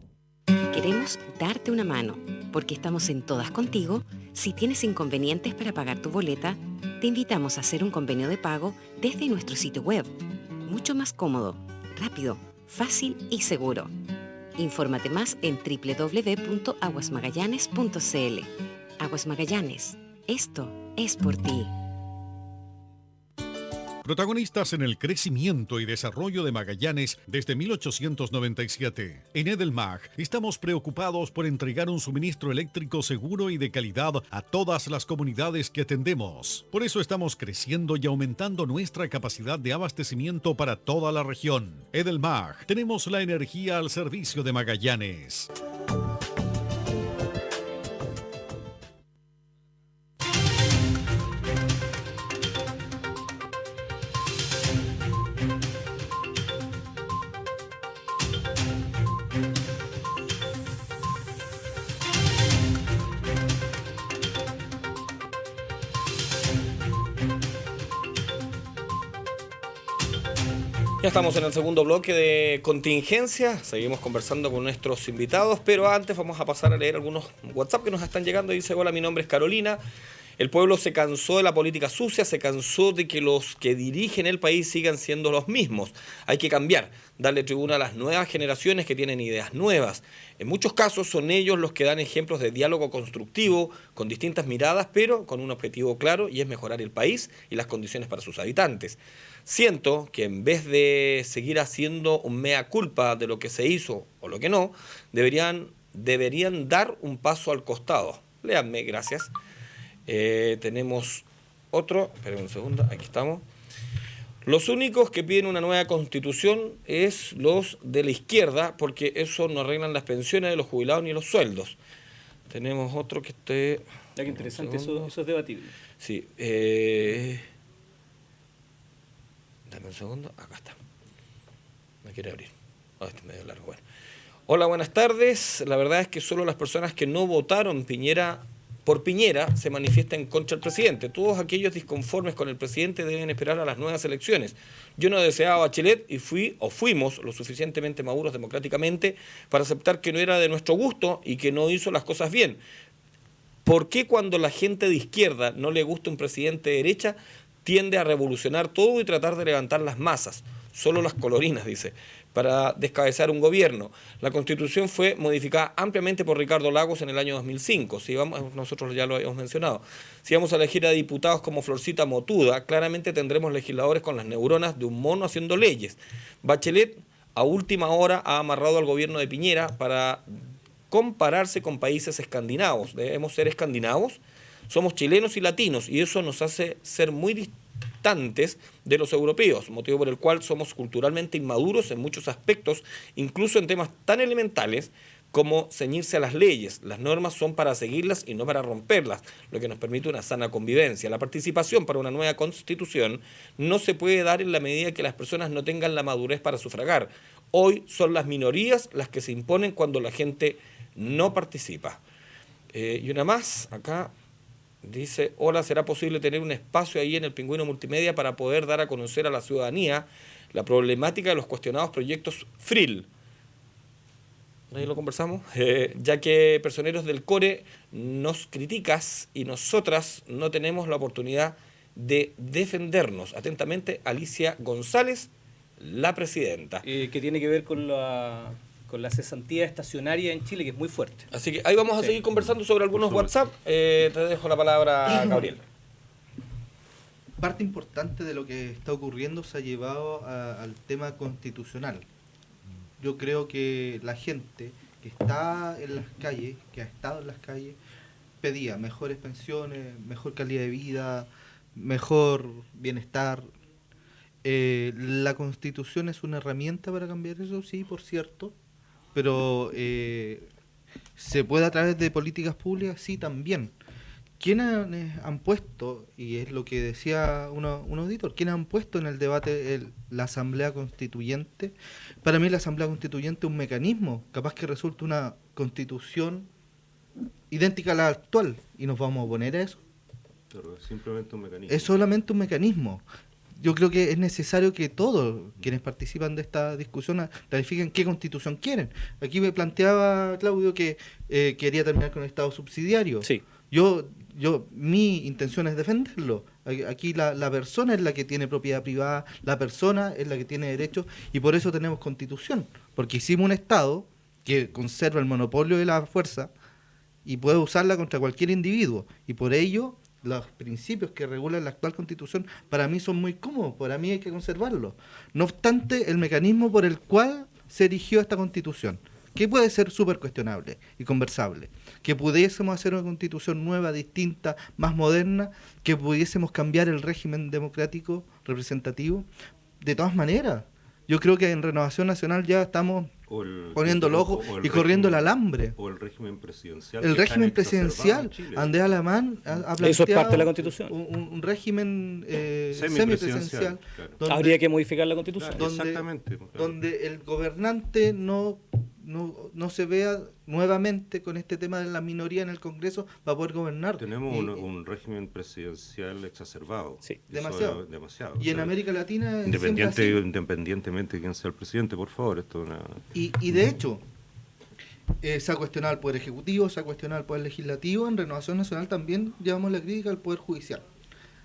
Queremos darte una mano. Porque estamos en todas contigo, si tienes inconvenientes para pagar tu boleta, te invitamos a hacer un convenio de pago desde nuestro sitio web. Mucho más cómodo, rápido, fácil y seguro. Infórmate más en www.aguasmagallanes.cl. Aguas Magallanes, esto es por ti. Protagonistas en el crecimiento y desarrollo de Magallanes desde 1897. En Edelmag estamos preocupados por entregar un suministro eléctrico seguro y de calidad a todas las comunidades que atendemos. Por eso estamos creciendo y aumentando nuestra capacidad de abastecimiento para toda la región. Edelmag, tenemos la energía al servicio de Magallanes. Ya estamos en el segundo bloque de Contingencia, seguimos conversando con nuestros invitados, pero antes vamos a pasar a leer algunos WhatsApp que nos están llegando. Dice: hola, mi nombre es Carolina. El pueblo se cansó de la política sucia, se cansó de que los que dirigen el país sigan siendo los mismos. Hay que cambiar, darle tribuna a las nuevas generaciones que tienen ideas nuevas. En muchos casos son ellos los que dan ejemplos de diálogo constructivo, con distintas miradas, pero con un objetivo claro, y es mejorar el país y las condiciones para sus habitantes. Siento que en vez de seguir haciendo un mea culpa de lo que se hizo o lo que no, deberían dar un paso al costado. Léanme, gracias. Tenemos otro, esperen un segundo, aquí estamos. Los únicos que piden una nueva constitución es los de la izquierda, porque eso no arreglan las pensiones de los jubilados ni los sueldos. Tenemos otro que esté... Qué interesante, eso es debatible. Sí, dame un segundo, acá está. Me quiere abrir. Este es medio largo, bueno. Hola, buenas tardes. La verdad es que solo las personas que no votaron por Piñera se manifiestan en contra del presidente. Todos aquellos disconformes con el presidente deben esperar a las nuevas elecciones. Yo no deseaba a Bachelet y fuimos lo suficientemente maduros democráticamente para aceptar que no era de nuestro gusto y que no hizo las cosas bien. ¿Por qué cuando la gente de izquierda no le gusta un presidente de derecha tiende a revolucionar todo y tratar de levantar las masas? Solo las colorinas, dice, para descabezar un gobierno. La Constitución fue modificada ampliamente por Ricardo Lagos en el año 2005. Nosotros ya lo habíamos mencionado. Si vamos a elegir a diputados como Florcita Motuda, claramente tendremos legisladores con las neuronas de un mono haciendo leyes. Bachelet, a última hora, ha amarrado al gobierno de Piñera para compararse con países escandinavos. ¿Debemos ser escandinavos? Somos chilenos y latinos, y eso nos hace ser muy distantes de los europeos, motivo por el cual somos culturalmente inmaduros en muchos aspectos, incluso en temas tan elementales como ceñirse a las leyes. Las normas son para seguirlas y no para romperlas, lo que nos permite una sana convivencia. La participación para una nueva constitución no se puede dar en la medida que las personas no tengan la madurez para sufragar. Hoy son las minorías las que se imponen cuando la gente no participa. Y una más, acá dice: hola, ¿será posible tener un espacio ahí en el Pingüino Multimedia para poder dar a conocer a la ciudadanía la problemática de los cuestionados proyectos FRIL? Ahí lo conversamos, ya que personeros del CORE nos criticas y nosotras no tenemos la oportunidad de defendernos. Atentamente, Alicia González, la presidenta. Que tiene que ver con la cesantía estacionaria en Chile, que es muy fuerte. Así que ahí vamos a seguir conversando sobre algunos WhatsApp. Te dejo la palabra, Gabriel. Parte importante de lo que está ocurriendo se ha llevado al tema constitucional. Yo creo que la gente que está en las calles, que ha estado en las calles, pedía mejores pensiones, mejor calidad de vida, mejor bienestar. La Constitución es una herramienta para cambiar eso, sí, por cierto, pero ¿se puede a través de políticas públicas? Sí, también. ¿Quiénes han puesto, y es lo que decía un auditor, quiénes han puesto en el debate la Asamblea Constituyente? Para mí la Asamblea Constituyente es un mecanismo, capaz que resulte una constitución idéntica a la actual, y nos vamos a oponer a eso. Pero es simplemente un mecanismo. Es solamente un mecanismo. yo creo que es necesario que todos quienes participan de esta discusión clarifiquen qué constitución quieren. Aquí me planteaba Claudio que quería terminar con el Estado subsidiario. Sí. Mi intención es defenderlo. Aquí la persona es la que tiene propiedad privada, la persona es la que tiene derechos, y por eso tenemos constitución, porque hicimos un Estado que conserva el monopolio de la fuerza y puede usarla contra cualquier individuo, y por ello los principios que regulan la actual constitución para mí son muy cómodos, para mí hay que conservarlos. No obstante, el mecanismo por el cual se erigió esta constitución, que puede ser súper cuestionable y conversable, que pudiésemos hacer una constitución nueva, distinta, más moderna, que pudiésemos cambiar el régimen democrático representativo, de todas maneras. Yo creo que en Renovación Nacional ya estamos poniendo el ojo y corriendo el alambre. O el régimen presidencial. El régimen presidencial. Andrés Alamán ha planteado eso es parte de la Constitución. Un régimen semipresidencial. Claro. Habría que modificar la Constitución. Claro, exactamente. Donde el gobernante no se vea nuevamente con este tema de la minoría en el Congreso para poder gobernar. Tenemos un régimen presidencial exacerbado. Sí. Demasiado. Y en América Latina independientemente de quién sea el presidente, por favor. Esto es una... y de hecho, se ha cuestionado el Poder Ejecutivo, se ha cuestionado el Poder Legislativo. En Renovación Nacional también llevamos la crítica al Poder Judicial.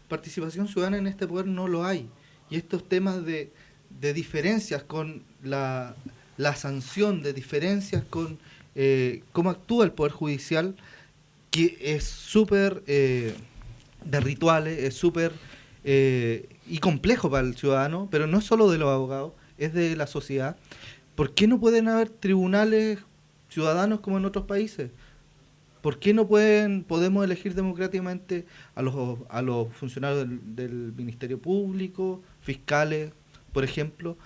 Participación ciudadana en este poder no lo hay. Y estos temas de diferencias con la sanción, de diferencias con cómo actúa el Poder Judicial, que es súper de rituales, es súper y complejo para el ciudadano, pero no es solo de los abogados, es de la sociedad. ¿Por qué no pueden haber tribunales ciudadanos como en otros países? ¿Por qué no podemos elegir democráticamente a los funcionarios del Ministerio Público, fiscales, por ejemplo?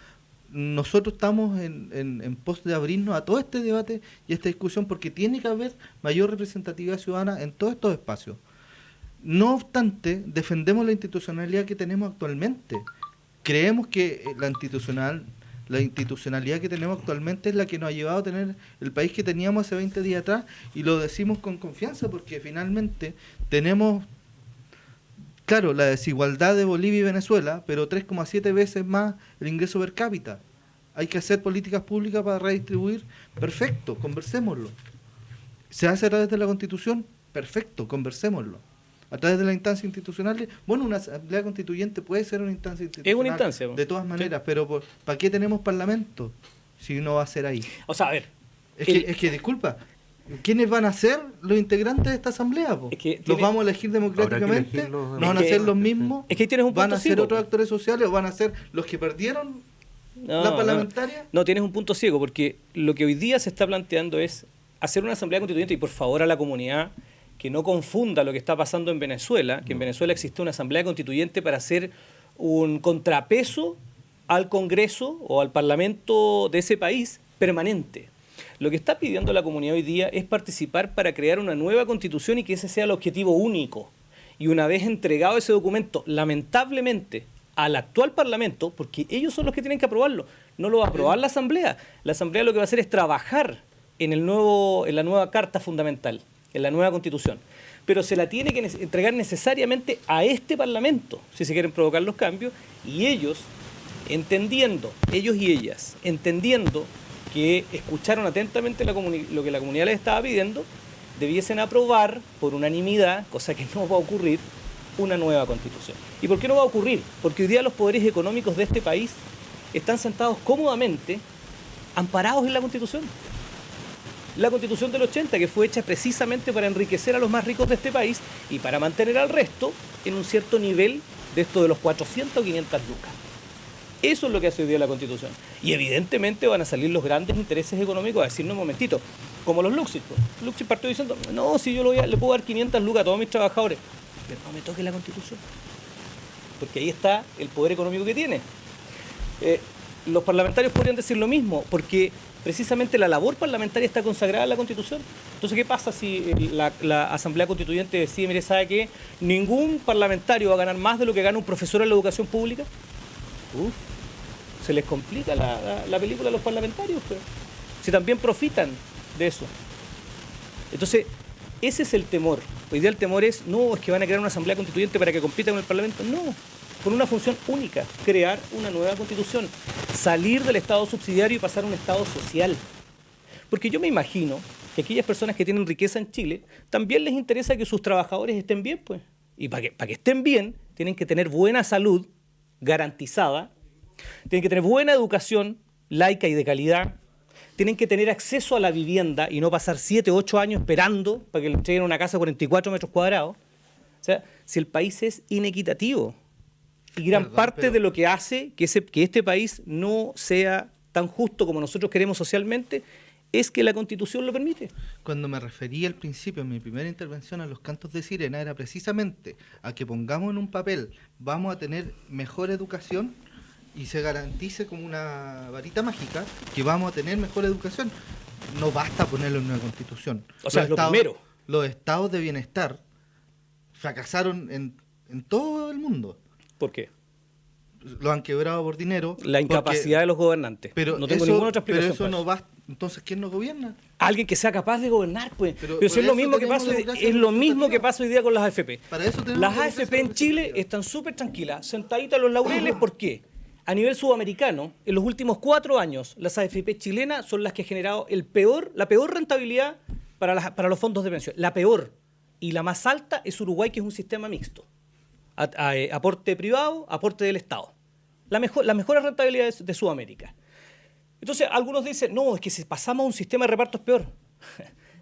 Nosotros estamos en pos de abrirnos a todo este debate y esta discusión, porque tiene que haber mayor representatividad ciudadana en todos estos espacios. No obstante, defendemos la institucionalidad que tenemos actualmente. Creemos que la institucionalidad que tenemos actualmente es la que nos ha llevado a tener el país que teníamos hace 20 días atrás, y lo decimos con confianza porque finalmente tenemos, claro, la desigualdad de Bolivia y Venezuela, pero 3,7 veces más el ingreso per cápita. Hay que hacer políticas públicas para redistribuir. Perfecto, conversémoslo. ¿Se hace a través de la Constitución? Perfecto, conversémoslo. A través de las instancias institucionales, bueno, una asamblea constituyente puede ser una instancia institucional. Es una instancia. De todas maneras, sí. Pero ¿para qué tenemos parlamento si no va a ser ahí? O sea, a ver. Es que disculpa, ¿quiénes van a ser los integrantes de esta asamblea? Es que ¿los vamos a elegir democráticamente? ¿No van a ser los mismos? Es que tienes un punto. ¿Van a ser otros actores sociales o van a ser los que perdieron la parlamentaria? No, tienes un punto ciego, porque lo que hoy día se está planteando es hacer una asamblea constituyente, y por favor a la comunidad que no confunda lo que está pasando en Venezuela, que en Venezuela existe una asamblea constituyente para hacer un contrapeso al Congreso o al Parlamento de ese país permanente. Lo que está pidiendo la comunidad hoy día es participar para crear una nueva constitución y que ese sea el objetivo único. Y una vez entregado ese documento, lamentablemente, al actual Parlamento, porque ellos son los que tienen que aprobarlo, no lo va a aprobar la Asamblea. La Asamblea lo que va a hacer es trabajar en la nueva Carta Fundamental, en la nueva Constitución. Pero se la tiene que entregar necesariamente a este Parlamento, si se quieren provocar los cambios, y ellos y ellas, entendiendo que escucharon atentamente lo que la comunidad les estaba pidiendo, debiesen aprobar por unanimidad, cosa que no va a ocurrir, una nueva Constitución. ¿Y por qué no va a ocurrir? Porque hoy día los poderes económicos de este país están sentados cómodamente, amparados en la Constitución. La Constitución del 80, que fue hecha precisamente para enriquecer a los más ricos de este país y para mantener al resto en un cierto nivel de esto de los 400 o 500 lucas. Eso es lo que hace hoy día la Constitución. Y evidentemente van a salir los grandes intereses económicos a decirnos un momentito, como los Luxis. Luxis partió diciendo, no, si yo le puedo dar 500 lucas a todos mis trabajadores, pero no me toque la Constitución. Porque ahí está el poder económico que tiene. Los parlamentarios podrían decir lo mismo, porque precisamente la labor parlamentaria está consagrada en la Constitución. Entonces, ¿qué pasa si la Asamblea Constituyente decide, mire, sabe que ningún parlamentario va a ganar más de lo que gana un profesor en la educación pública? Se les complica la película a los parlamentarios, pero si también profitan de eso. Entonces, ese es el temor. Hoy día el temor es, no, es que van a crear una Asamblea Constituyente para que compita con el Parlamento. No, con una función única, crear una nueva constitución, salir del Estado subsidiario y pasar a un Estado social. Porque yo me imagino que aquellas personas que tienen riqueza en Chile, también les interesa que sus trabajadores estén bien, pues. Y para que estén bien, tienen que tener buena salud garantizada, tienen que tener buena educación laica y de calidad, tienen que tener acceso a la vivienda y no pasar 7 o 8 años esperando para que le entreguen una casa de 44 metros cuadrados. O sea, si el país es inequitativo, y gran parte de lo que hace que este país no sea tan justo como nosotros queremos socialmente, es que la Constitución lo permite. Cuando me referí al principio, en mi primera intervención, a los cantos de sirena, era precisamente a que pongamos en un papel, vamos a tener mejor educación y se garantice como una varita mágica que vamos a tener mejor educación. No basta ponerlo en una Constitución. O sea, lo primero. Los estados de bienestar fracasaron en todo el mundo. ¿Por qué? Lo han quebrado por dinero. La incapacidad de los gobernantes. Pero no tengo ninguna otra explicación. Pero eso no basta. Entonces, ¿quién nos gobierna? Alguien que sea capaz de gobernar, pues. Pero si es lo mismo que pasa hoy día con las AFP. Para eso las AFP en Chile están súper tranquilas, sentaditas en los laureles. ¿Por qué? A nivel sudamericano, en los últimos 4 años, las AFP chilenas son las que han generado la peor rentabilidad para los fondos de pensión. La peor. Y la más alta es Uruguay, que es un sistema mixto. Aporte privado, aporte del Estado. Las mejores rentabilidades de Sudamérica. Entonces, algunos dicen, no, es que si pasamos a un sistema de reparto es peor.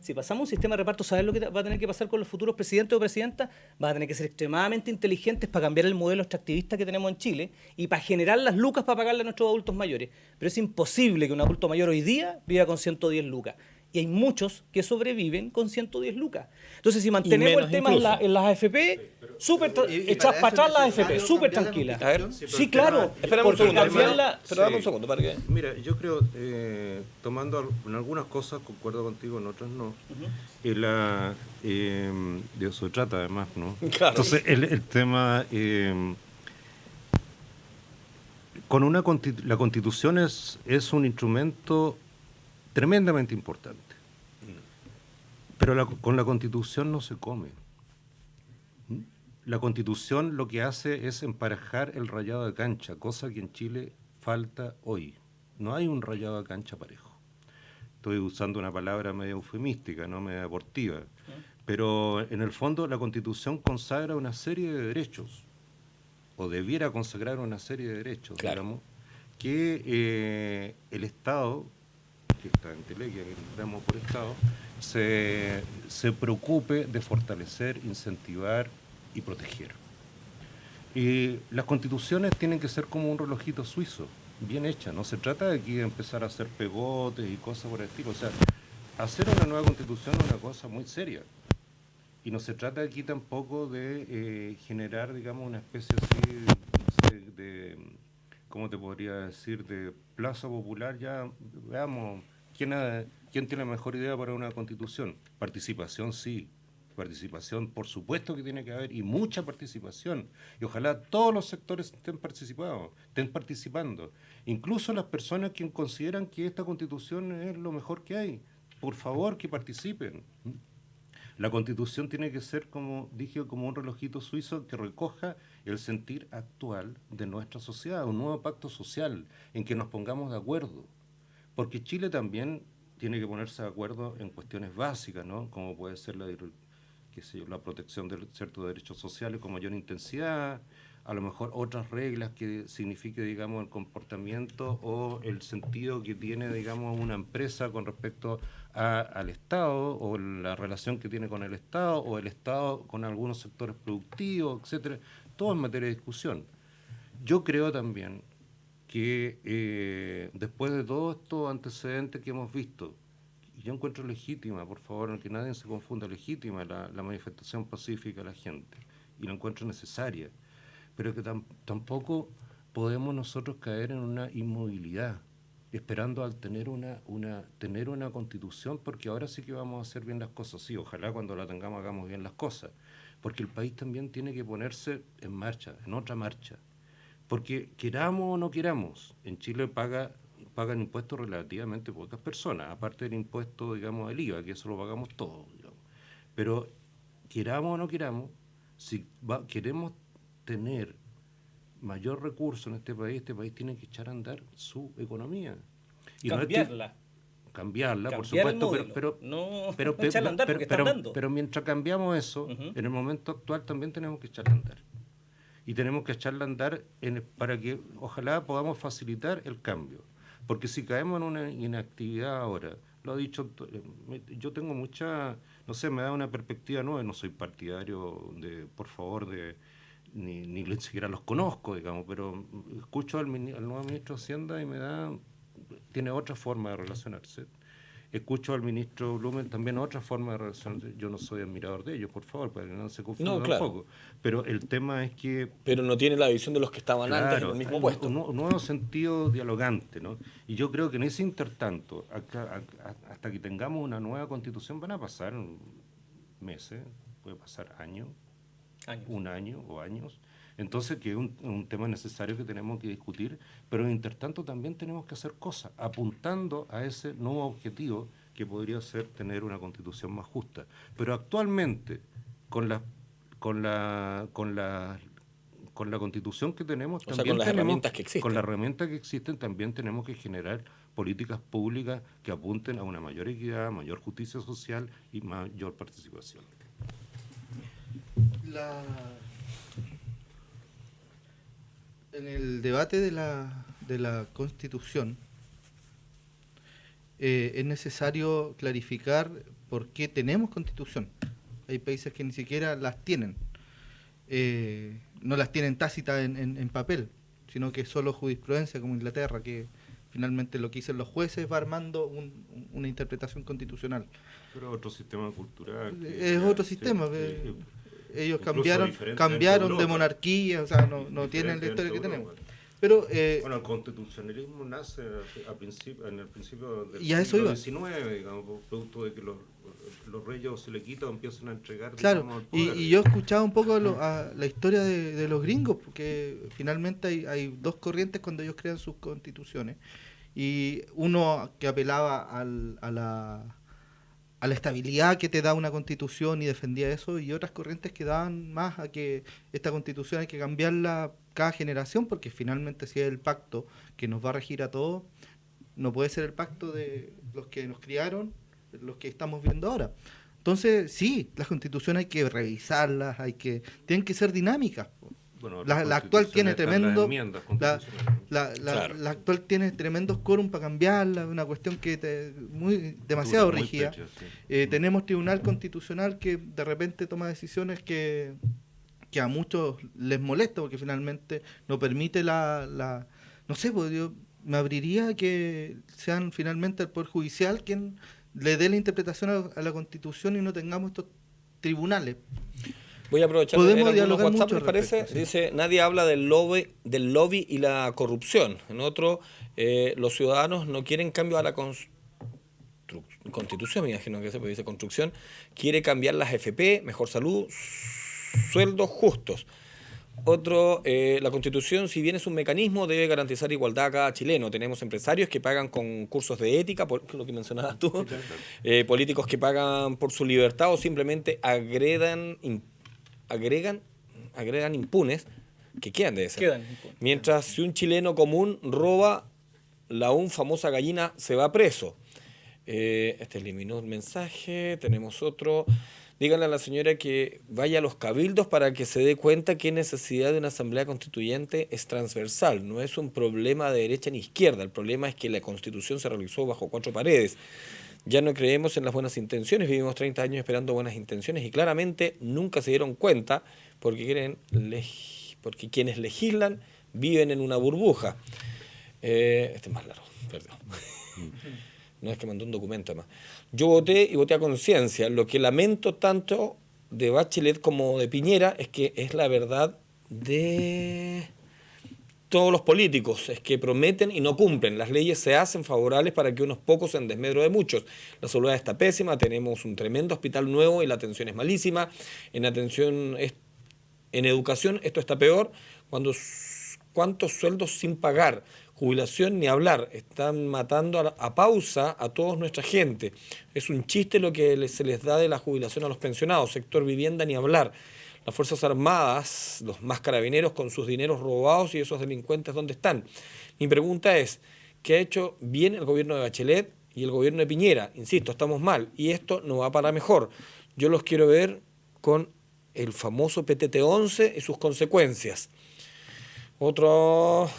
Si pasamos a un sistema de reparto, ¿sabes lo que va a tener que pasar con los futuros presidentes o presidentas? Van a tener que ser extremadamente inteligentes para cambiar el modelo extractivista que tenemos en Chile y para generar las lucas para pagarle a nuestros adultos mayores. Pero es imposible que un adulto mayor hoy día viva con 110 lucas. Y hay muchos que sobreviven con 110 lucas. Entonces, si mantenemos el tema en las AFP, echas para atrás las AFP, súper tranquilas. Sí, claro. Espérame un segundo. Pero dame un segundo para que... Mira, yo creo, tomando en algunas cosas, concuerdo contigo, en otras no. De eso se trata, además, ¿no? Claro. Entonces, el tema... la Constitución es un instrumento tremendamente importante. Pero con la Constitución no se come. La Constitución lo que hace es emparejar el rayado de cancha, cosa que en Chile falta hoy. No hay un rayado de cancha parejo. Estoy usando una palabra medio eufemística, no medio deportiva. Pero en el fondo la Constitución consagra una serie de derechos, o debiera consagrar una serie de derechos, claro, digamos, que el Estado, que está en telequia, que damos por Estado, se preocupe de fortalecer, incentivar y proteger. Y las constituciones tienen que ser como un relojito suizo, bien hecha. No se trata de aquí de empezar a hacer pegotes y cosas por el estilo. O sea, hacer una nueva constitución es una cosa muy seria. Y no se trata aquí tampoco de generar, digamos, una especie así de ¿cómo te podría decir?, de plaza popular. Ya veamos quién tiene la mejor idea para una constitución. Participación, sí. Participación, por supuesto que tiene que haber, y mucha participación. Y ojalá todos los sectores estén participando. Incluso las personas que consideran que esta constitución es lo mejor que hay. Por favor, que participen. La Constitución tiene que ser, como dije, como un relojito suizo que recoja el sentir actual de nuestra sociedad, un nuevo pacto social en que nos pongamos de acuerdo. Porque Chile también tiene que ponerse de acuerdo en cuestiones básicas, ¿no? Como puede ser la protección de ciertos derechos sociales con mayor intensidad, a lo mejor otras reglas que signifique, digamos, el comportamiento o el sentido que tiene, digamos, una empresa con respecto al Estado, o la relación que tiene con el Estado, o el Estado con algunos sectores productivos, etcétera. Todo en materia de discusión. Yo creo también que después de todos estos antecedentes que hemos visto, yo encuentro legítima, por favor, que nadie se confunda, legítima la manifestación pacífica de la gente, y la encuentro necesaria, pero que tampoco podemos nosotros caer en una inmovilidad, esperando al tener una constitución, porque ahora sí que vamos a hacer bien las cosas. Sí, ojalá cuando la tengamos hagamos bien las cosas, porque el país también tiene que ponerse en marcha, en otra marcha, porque queramos o no queramos, en Chile pagan impuestos relativamente pocas personas, aparte del impuesto, digamos, del IVA, que eso lo pagamos todos, digamos. Pero queramos o no queramos, si queremos tener mayor recurso en este país tiene que echar a andar su economía. Y cambiarla. Cambiarla, por Cambiar supuesto, el modelo, no pero echarla a andar porque está andando. pero mientras cambiamos eso, en el momento actual también tenemos que echarla a andar. Y tenemos que echarla a andar para que ojalá podamos facilitar el cambio. Porque si caemos en una inactividad ahora, lo ha dicho, yo tengo mucha, no sé, me da una perspectiva nueva, no soy partidario ni siquiera los conozco, digamos, pero escucho al nuevo ministro de Hacienda y tiene otra forma de relacionarse. Escucho al ministro Blumen también otra forma de relacionarse. Yo no soy admirador de ellos, por favor, para que no se confundan tampoco. Pero el tema es que... Pero no tiene la visión de los que estaban antes en el mismo puesto. Un nuevo sentido dialogante, ¿no? Y yo creo que en ese intertanto, hasta que tengamos una nueva constitución, van a pasar meses, puede pasar años. Un año o años. Entonces, que es un tema necesario que tenemos que discutir, pero en intertanto también tenemos que hacer cosas, apuntando a ese nuevo objetivo que podría ser tener una constitución más justa. Pero actualmente, con la constitución que tenemos, también con las herramientas que existen. Con las herramientas que existen, también tenemos que generar políticas públicas que apunten a una mayor equidad, mayor justicia social y mayor participación. En el debate de la Constitución es necesario clarificar por qué tenemos Constitución. Hay países que ni siquiera las tienen. No las tienen tácitas en papel, sino que solo jurisprudencia, como Inglaterra, que finalmente lo que dicen los jueces va armando una interpretación constitucional. Pero otro sistema cultural. Es otro sistema. Ellos cambiaron de monarquía, o sea, no tienen la historia que tenemos. Pero, bueno, el constitucionalismo nace en el principio del siglo XIX, digamos, producto de que los reyes se le quitan o empiezan a entregar. Claro, digamos, el poder. Y yo he escuchado un poco a la historia de los gringos, porque finalmente hay dos corrientes cuando ellos crean sus constituciones. Y uno que apelaba a la estabilidad que te da una constitución y defendía eso, y otras corrientes que daban más a que esta constitución hay que cambiarla cada generación, porque finalmente si es el pacto que nos va a regir a todos, no puede ser el pacto de los que nos criaron, los que estamos viendo ahora. Entonces, sí, las constituciones hay que revisarlas, tienen que ser dinámicas. Bueno, la actual tiene tremendo la actual tiene tremendos quórum para cambiarla, una cuestión que demasiado rígida. Tenemos tribunal constitucional que de repente toma decisiones que a muchos les molesta, porque finalmente no permite no sé, pues yo me abriría que sean finalmente el Poder Judicial quien le dé la interpretación a la Constitución y no tengamos estos tribunales. Voy a aprovechar de leer algunos WhatsApp, ¿les parece? Sí. Dice, nadie habla del lobby y la corrupción. En otro, los ciudadanos no quieren cambio a la Constitución, me imagino que se dice construcción, quiere cambiar las FP, mejor salud, sueldos justos. Otro, la Constitución, si bien es un mecanismo, debe garantizar igualdad a cada chileno. Tenemos empresarios que pagan con cursos de ética, por lo que mencionabas tú, políticos que pagan por su libertad o simplemente agregan impunes, que quedan de eso. Mientras si un chileno común roba, la aún famosa gallina se va preso. Eliminó un mensaje, tenemos otro. Díganle a la señora que vaya a los cabildos para que se dé cuenta que necesidad de una asamblea constituyente es transversal, no es un problema de derecha ni izquierda, el problema es que la Constitución se realizó bajo 4 paredes. Ya no creemos en las buenas intenciones, vivimos 30 años esperando buenas intenciones y claramente nunca se dieron cuenta porque quienes legislan viven en una burbuja. Este es más largo, perdón. No es que mandó un documento además. Yo voté a conciencia. Lo que lamento tanto de Bachelet como de Piñera es que es la verdad de todos los políticos, es que prometen y no cumplen. Las leyes se hacen favorables para que unos pocos en desmedro de muchos. La salud está pésima, tenemos un tremendo hospital nuevo y la atención es malísima. En educación esto está peor. ¿Cuántos sueldos sin pagar? Jubilación ni hablar. Están matando a pausa a toda nuestra gente. Es un chiste lo que se les da de la jubilación a los pensionados. Sector vivienda ni hablar. las Fuerzas Armadas, los más carabineros con sus dineros robados y esos delincuentes, ¿dónde están? Mi pregunta es, ¿qué ha hecho bien el gobierno de Bachelet y el gobierno de Piñera? Insisto, estamos mal y esto no va para mejor. Yo los quiero ver con el famoso PTT-11 y sus consecuencias. Otro,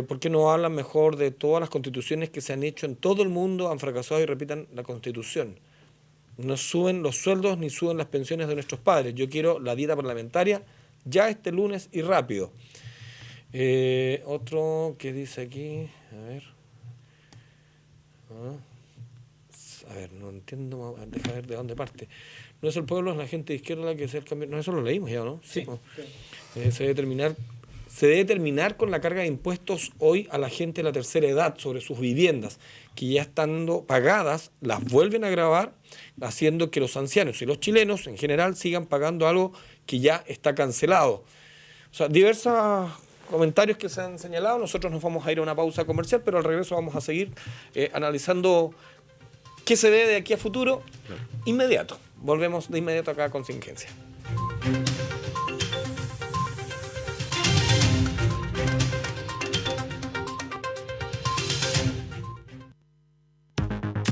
¿por qué no hablan mejor de todas las constituciones que se han hecho en todo el mundo, han fracasado y repitan la constitución? No suben los sueldos ni suben las pensiones de nuestros padres. Yo quiero la dieta parlamentaria ya este lunes y rápido. Otro que dice aquí, a ver, no entiendo, deja ver de dónde parte. No es el pueblo, es la gente de izquierda la que se cambia. No, eso lo leímos ya, ¿no? Sí. Se debe terminar con la carga de impuestos hoy a la gente de la tercera edad sobre sus viviendas, que ya estando pagadas, las vuelven a gravar, haciendo que los ancianos y los chilenos en general sigan pagando algo que ya está cancelado. O sea, diversos comentarios que se han señalado. Nosotros nos vamos a ir a una pausa comercial, pero al regreso vamos a seguir analizando qué se ve de aquí a futuro inmediato. Volvemos de inmediato acá a Contingencia.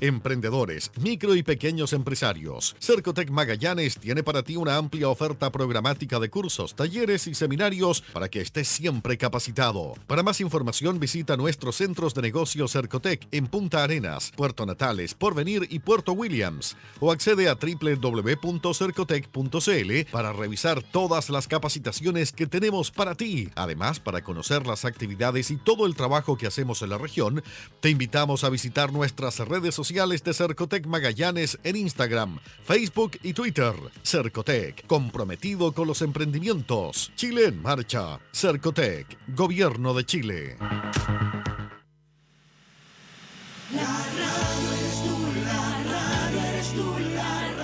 Emprendedores, micro y pequeños empresarios. Cercotec Magallanes tiene para ti una amplia oferta programática de cursos, talleres y seminarios para que estés siempre capacitado. Para más información visita nuestros centros de negocios Cercotec en Punta Arenas, Puerto Natales, Porvenir y Puerto Williams o accede a www.cercotec.cl para revisar todas las capacitaciones que tenemos para ti. Además, para conocer las actividades y todo el trabajo que hacemos en la región, te invitamos a visitar nuestras redes sociales de Cercotec Magallanes en Instagram, Facebook y Twitter. Cercotec, comprometido con los emprendimientos. Chile en marcha. Cercotec, Gobierno de Chile.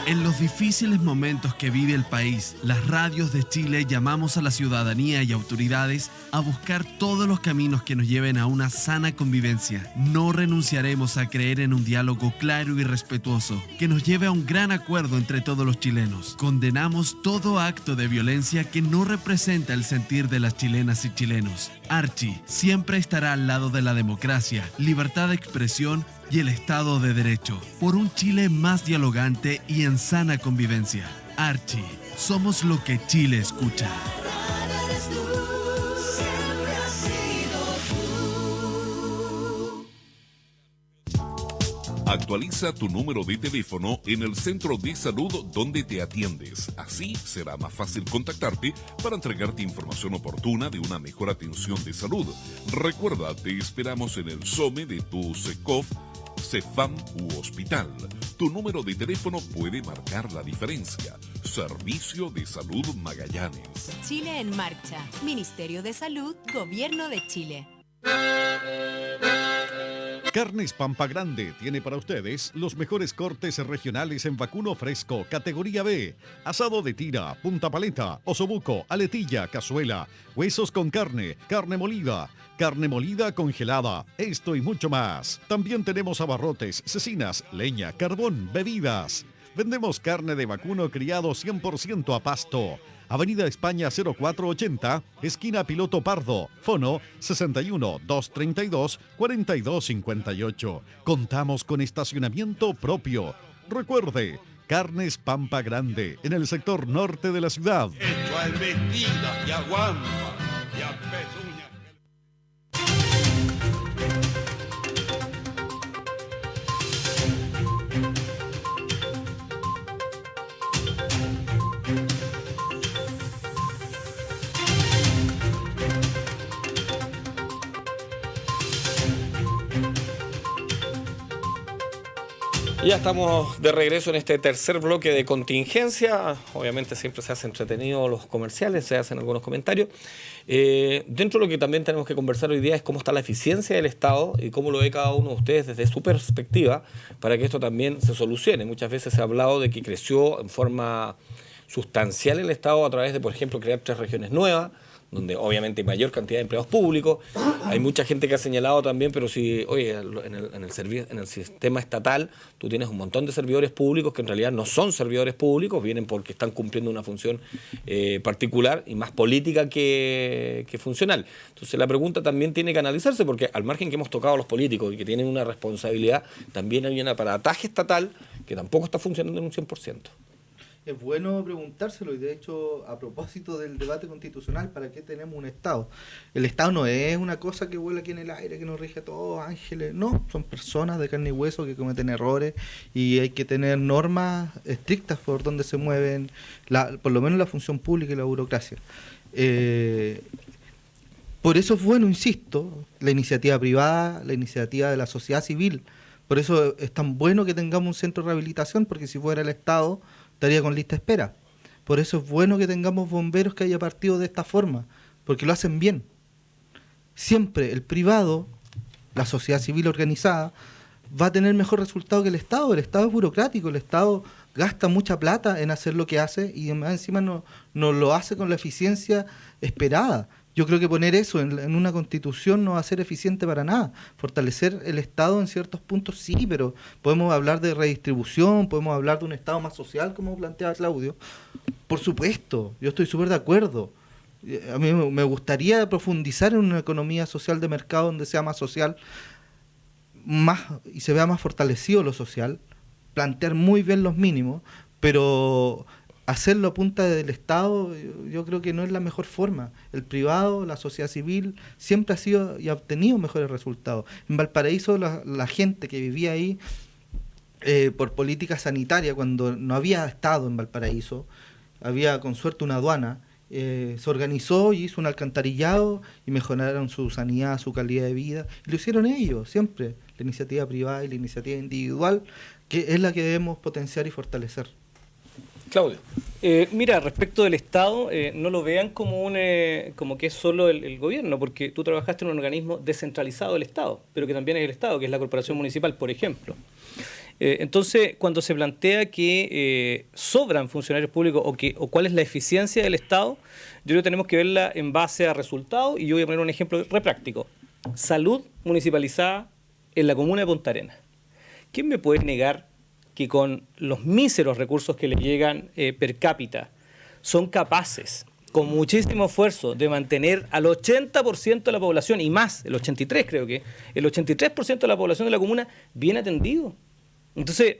En los difíciles momentos que vive el país, las radios de Chile llamamos a la ciudadanía y autoridades a buscar todos los caminos que nos lleven a una sana convivencia. No renunciaremos a creer en un diálogo claro y respetuoso que nos lleve a un gran acuerdo entre todos los chilenos. Condenamos todo acto de violencia que no representa el sentir de las chilenas y chilenos. Archi siempre estará al lado de la democracia, libertad de expresión y el Estado de Derecho, por un Chile más dialogante y en sana convivencia. Archi, somos lo que Chile escucha. Actualiza tu número de teléfono en el centro de salud donde te atiendes. Así será más fácil contactarte para entregarte información oportuna de una mejor atención de salud. Recuerda, te esperamos en el SOME de tu SECOF, CEFAM u hospital. Tu número de teléfono puede marcar la diferencia. Servicio de Salud Magallanes. Chile en marcha. Ministerio de Salud, Gobierno de Chile. Carnes Pampa Grande tiene para ustedes los mejores cortes regionales en vacuno fresco, categoría B, asado de tira, punta paleta, osobuco, aletilla, cazuela, huesos con carne, carne molida congelada, esto y mucho más. También tenemos abarrotes, cecinas, leña, carbón, bebidas. Vendemos carne de vacuno criado 100% a pasto. Avenida España 0480, esquina Piloto Pardo, fono 61 232 4258. Contamos con estacionamiento propio. Recuerde, Carnes Pampa Grande, en el sector norte de la ciudad. Hecho a embestidas y a guampa y a pezuñas. Ya estamos de regreso en este tercer bloque de Contingencia. Obviamente siempre se hacen entretenidos los comerciales, se hacen algunos comentarios. Dentro de lo que también tenemos que conversar hoy día es cómo está la eficiencia del Estado y cómo lo ve cada uno de ustedes desde su perspectiva para que esto también se solucione. Muchas veces se ha hablado de que creció en forma sustancial el Estado a través de, por ejemplo, crear 3 regiones nuevas, donde obviamente hay mayor cantidad de empleados públicos. Hay mucha gente que ha señalado también, pero si, oye, en el sistema estatal tú tienes un montón de servidores públicos que en realidad no son servidores públicos, vienen porque están cumpliendo una función particular y más política que funcional. Entonces la pregunta también tiene que analizarse, porque al margen que hemos tocado a los políticos y que tienen una responsabilidad, también hay un aparataje estatal que tampoco está funcionando en un 100%. Es bueno preguntárselo, y de hecho, a propósito del debate constitucional, ¿para qué tenemos un Estado? El Estado no es una cosa que vuela aquí en el aire, que nos rige a todos, ángeles, no, son personas de carne y hueso que cometen errores, y hay que tener normas estrictas por donde se mueven, por lo menos la función pública y la burocracia. Por eso es bueno, insisto, la iniciativa privada, la iniciativa de la sociedad civil. Por eso es tan bueno que tengamos un centro de rehabilitación, porque si fuera el Estado estaría con lista de espera. Por eso es bueno que tengamos bomberos que haya partido de esta forma, porque lo hacen bien. Siempre el privado, la sociedad civil organizada, va a tener mejor resultado que el Estado. El Estado es burocrático, el Estado gasta mucha plata en hacer lo que hace y encima no lo hace con la eficiencia esperada. Yo creo que poner eso en una constitución no va a ser eficiente para nada. Fortalecer el Estado en ciertos puntos sí, pero podemos hablar de redistribución, podemos hablar de un Estado más social, como planteaba Claudio. Por supuesto, yo estoy súper de acuerdo. A mí me gustaría profundizar en una economía social de mercado donde sea más social y se vea más fortalecido lo social, plantear muy bien los mínimos, pero hacerlo a punta del Estado yo creo que no es la mejor forma. El privado, la sociedad civil, siempre ha sido y ha obtenido mejores resultados. En Valparaíso la gente que vivía ahí por política sanitaria, cuando no había Estado en Valparaíso, había con suerte una aduana, se organizó y hizo un alcantarillado y mejoraron su sanidad, su calidad de vida. Y lo hicieron ellos, siempre, la iniciativa privada y la iniciativa individual, que es la que debemos potenciar y fortalecer. Claudio. Mira, respecto del Estado, no lo vean como como que es solo el gobierno, porque tú trabajaste en un organismo descentralizado del Estado, pero que también es el Estado, que es la Corporación Municipal, por ejemplo. Entonces, cuando se plantea que sobran funcionarios públicos o cuál es la eficiencia del Estado, yo creo que tenemos que verla en base a resultados, y yo voy a poner un ejemplo re práctico. Salud municipalizada en la comuna de Punta Arenas. ¿Quién me puede negar que con los míseros recursos que le llegan per cápita son capaces, con muchísimo esfuerzo, de mantener al 80% de la población y más, el 83% creo que, el 83% de la población de la comuna bien atendido? Entonces,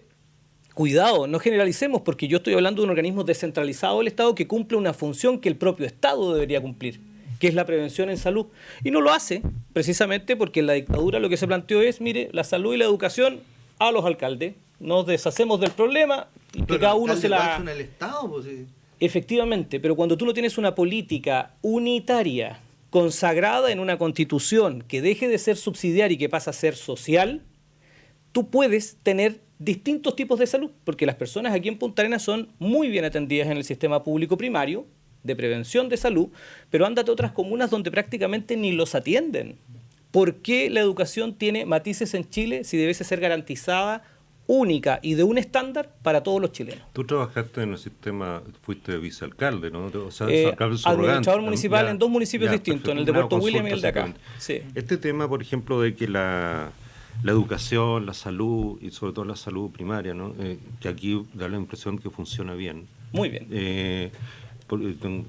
cuidado, no generalicemos, porque yo estoy hablando de un organismo descentralizado del Estado que cumple una función que el propio Estado debería cumplir, que es la prevención en salud. Y no lo hace, precisamente porque en la dictadura lo que se planteó es, mire, la salud y la educación a los alcaldes, nos deshacemos del problema y que cada uno se la... En el Estado, pues, sí. Efectivamente, pero cuando tú no tienes una política unitaria, consagrada en una constitución, que deje de ser subsidiaria y que pasa a ser social, tú puedes tener distintos tipos de salud, porque las personas aquí en Punta Arenas son muy bien atendidas en el sistema público primario, de prevención de salud, pero ándate a otras comunas donde prácticamente ni los atienden. ¿Por qué la educación tiene matices en Chile si debe ser garantizada, única y de un estándar para todos los chilenos? Tú trabajaste en el sistema, fuiste vicealcalde, ¿no? O sea, administrador municipal en dos municipios distintos, perfecto, en el de Puerto William y el de acá. Sí. Este tema, por ejemplo, de que la educación, la salud y sobre todo la salud primaria, ¿no? Que aquí da la impresión que funciona bien. Muy bien. Un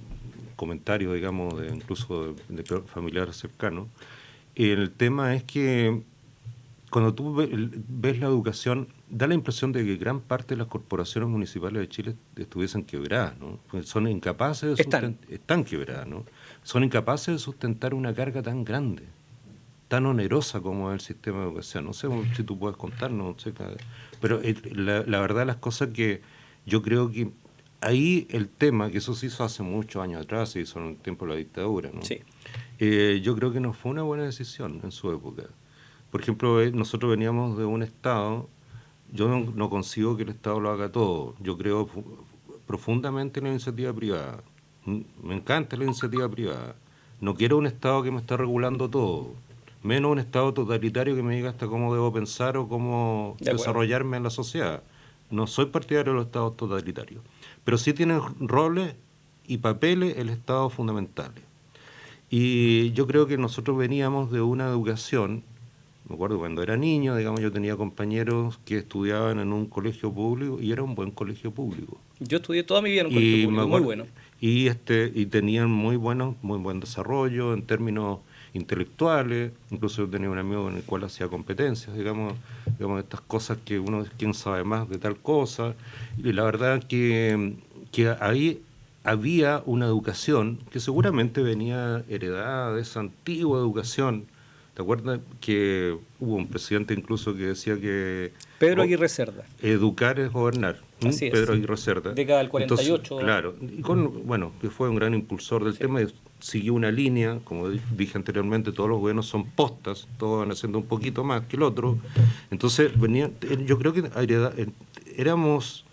comentario, digamos, incluso de familiares cercanos. El tema es que cuando tú ves la educación, da la impresión de que gran parte de las corporaciones municipales de Chile estuviesen quebradas, ¿no? Pues son incapaces de están quebradas, ¿no? Son incapaces de sustentar una carga tan grande, tan onerosa como es el sistema de educación. No sé si tú puedes contarnos, no sé, pero la verdad las cosas que yo creo que ahí el tema, que eso se hizo hace muchos años atrás, se hizo en el tiempo de la dictadura, ¿no? Sí. Yo creo que no fue una buena decisión en su época. Por ejemplo, nosotros veníamos de un Estado, yo no consigo que el Estado lo haga todo, yo creo profundamente en la iniciativa privada, me encanta la iniciativa privada, no quiero un Estado que me esté regulando todo, menos un Estado totalitario que me diga hasta cómo debo pensar o cómo desarrollarme en la sociedad. No soy partidario de los Estados totalitarios, pero sí tienen roles y papeles el Estado fundamentales. Y yo creo que nosotros veníamos de una educación, me acuerdo cuando era niño, digamos, yo tenía compañeros que estudiaban en un colegio público y era un buen colegio público. Yo estudié toda mi vida en un colegio público, muy bueno. Y tenían muy buen desarrollo en términos intelectuales. Incluso yo tenía un amigo en el cual hacía competencias, digamos estas cosas que uno, quién sabe más de tal cosa. Y la verdad que ahí había una educación que seguramente venía heredada de esa antigua educación. ¿Te acuerdas que hubo un presidente incluso que decía que... Pedro Aguirre Cerda. Educar es gobernar. Así es. Pedro Aguirre Cerda. Década del 48. Entonces, claro. Y que fue un gran impulsor del tema y siguió una línea, como dije anteriormente, todos los gobiernos son postas, todos van haciendo un poquito más que el otro. Entonces, yo creo que éramos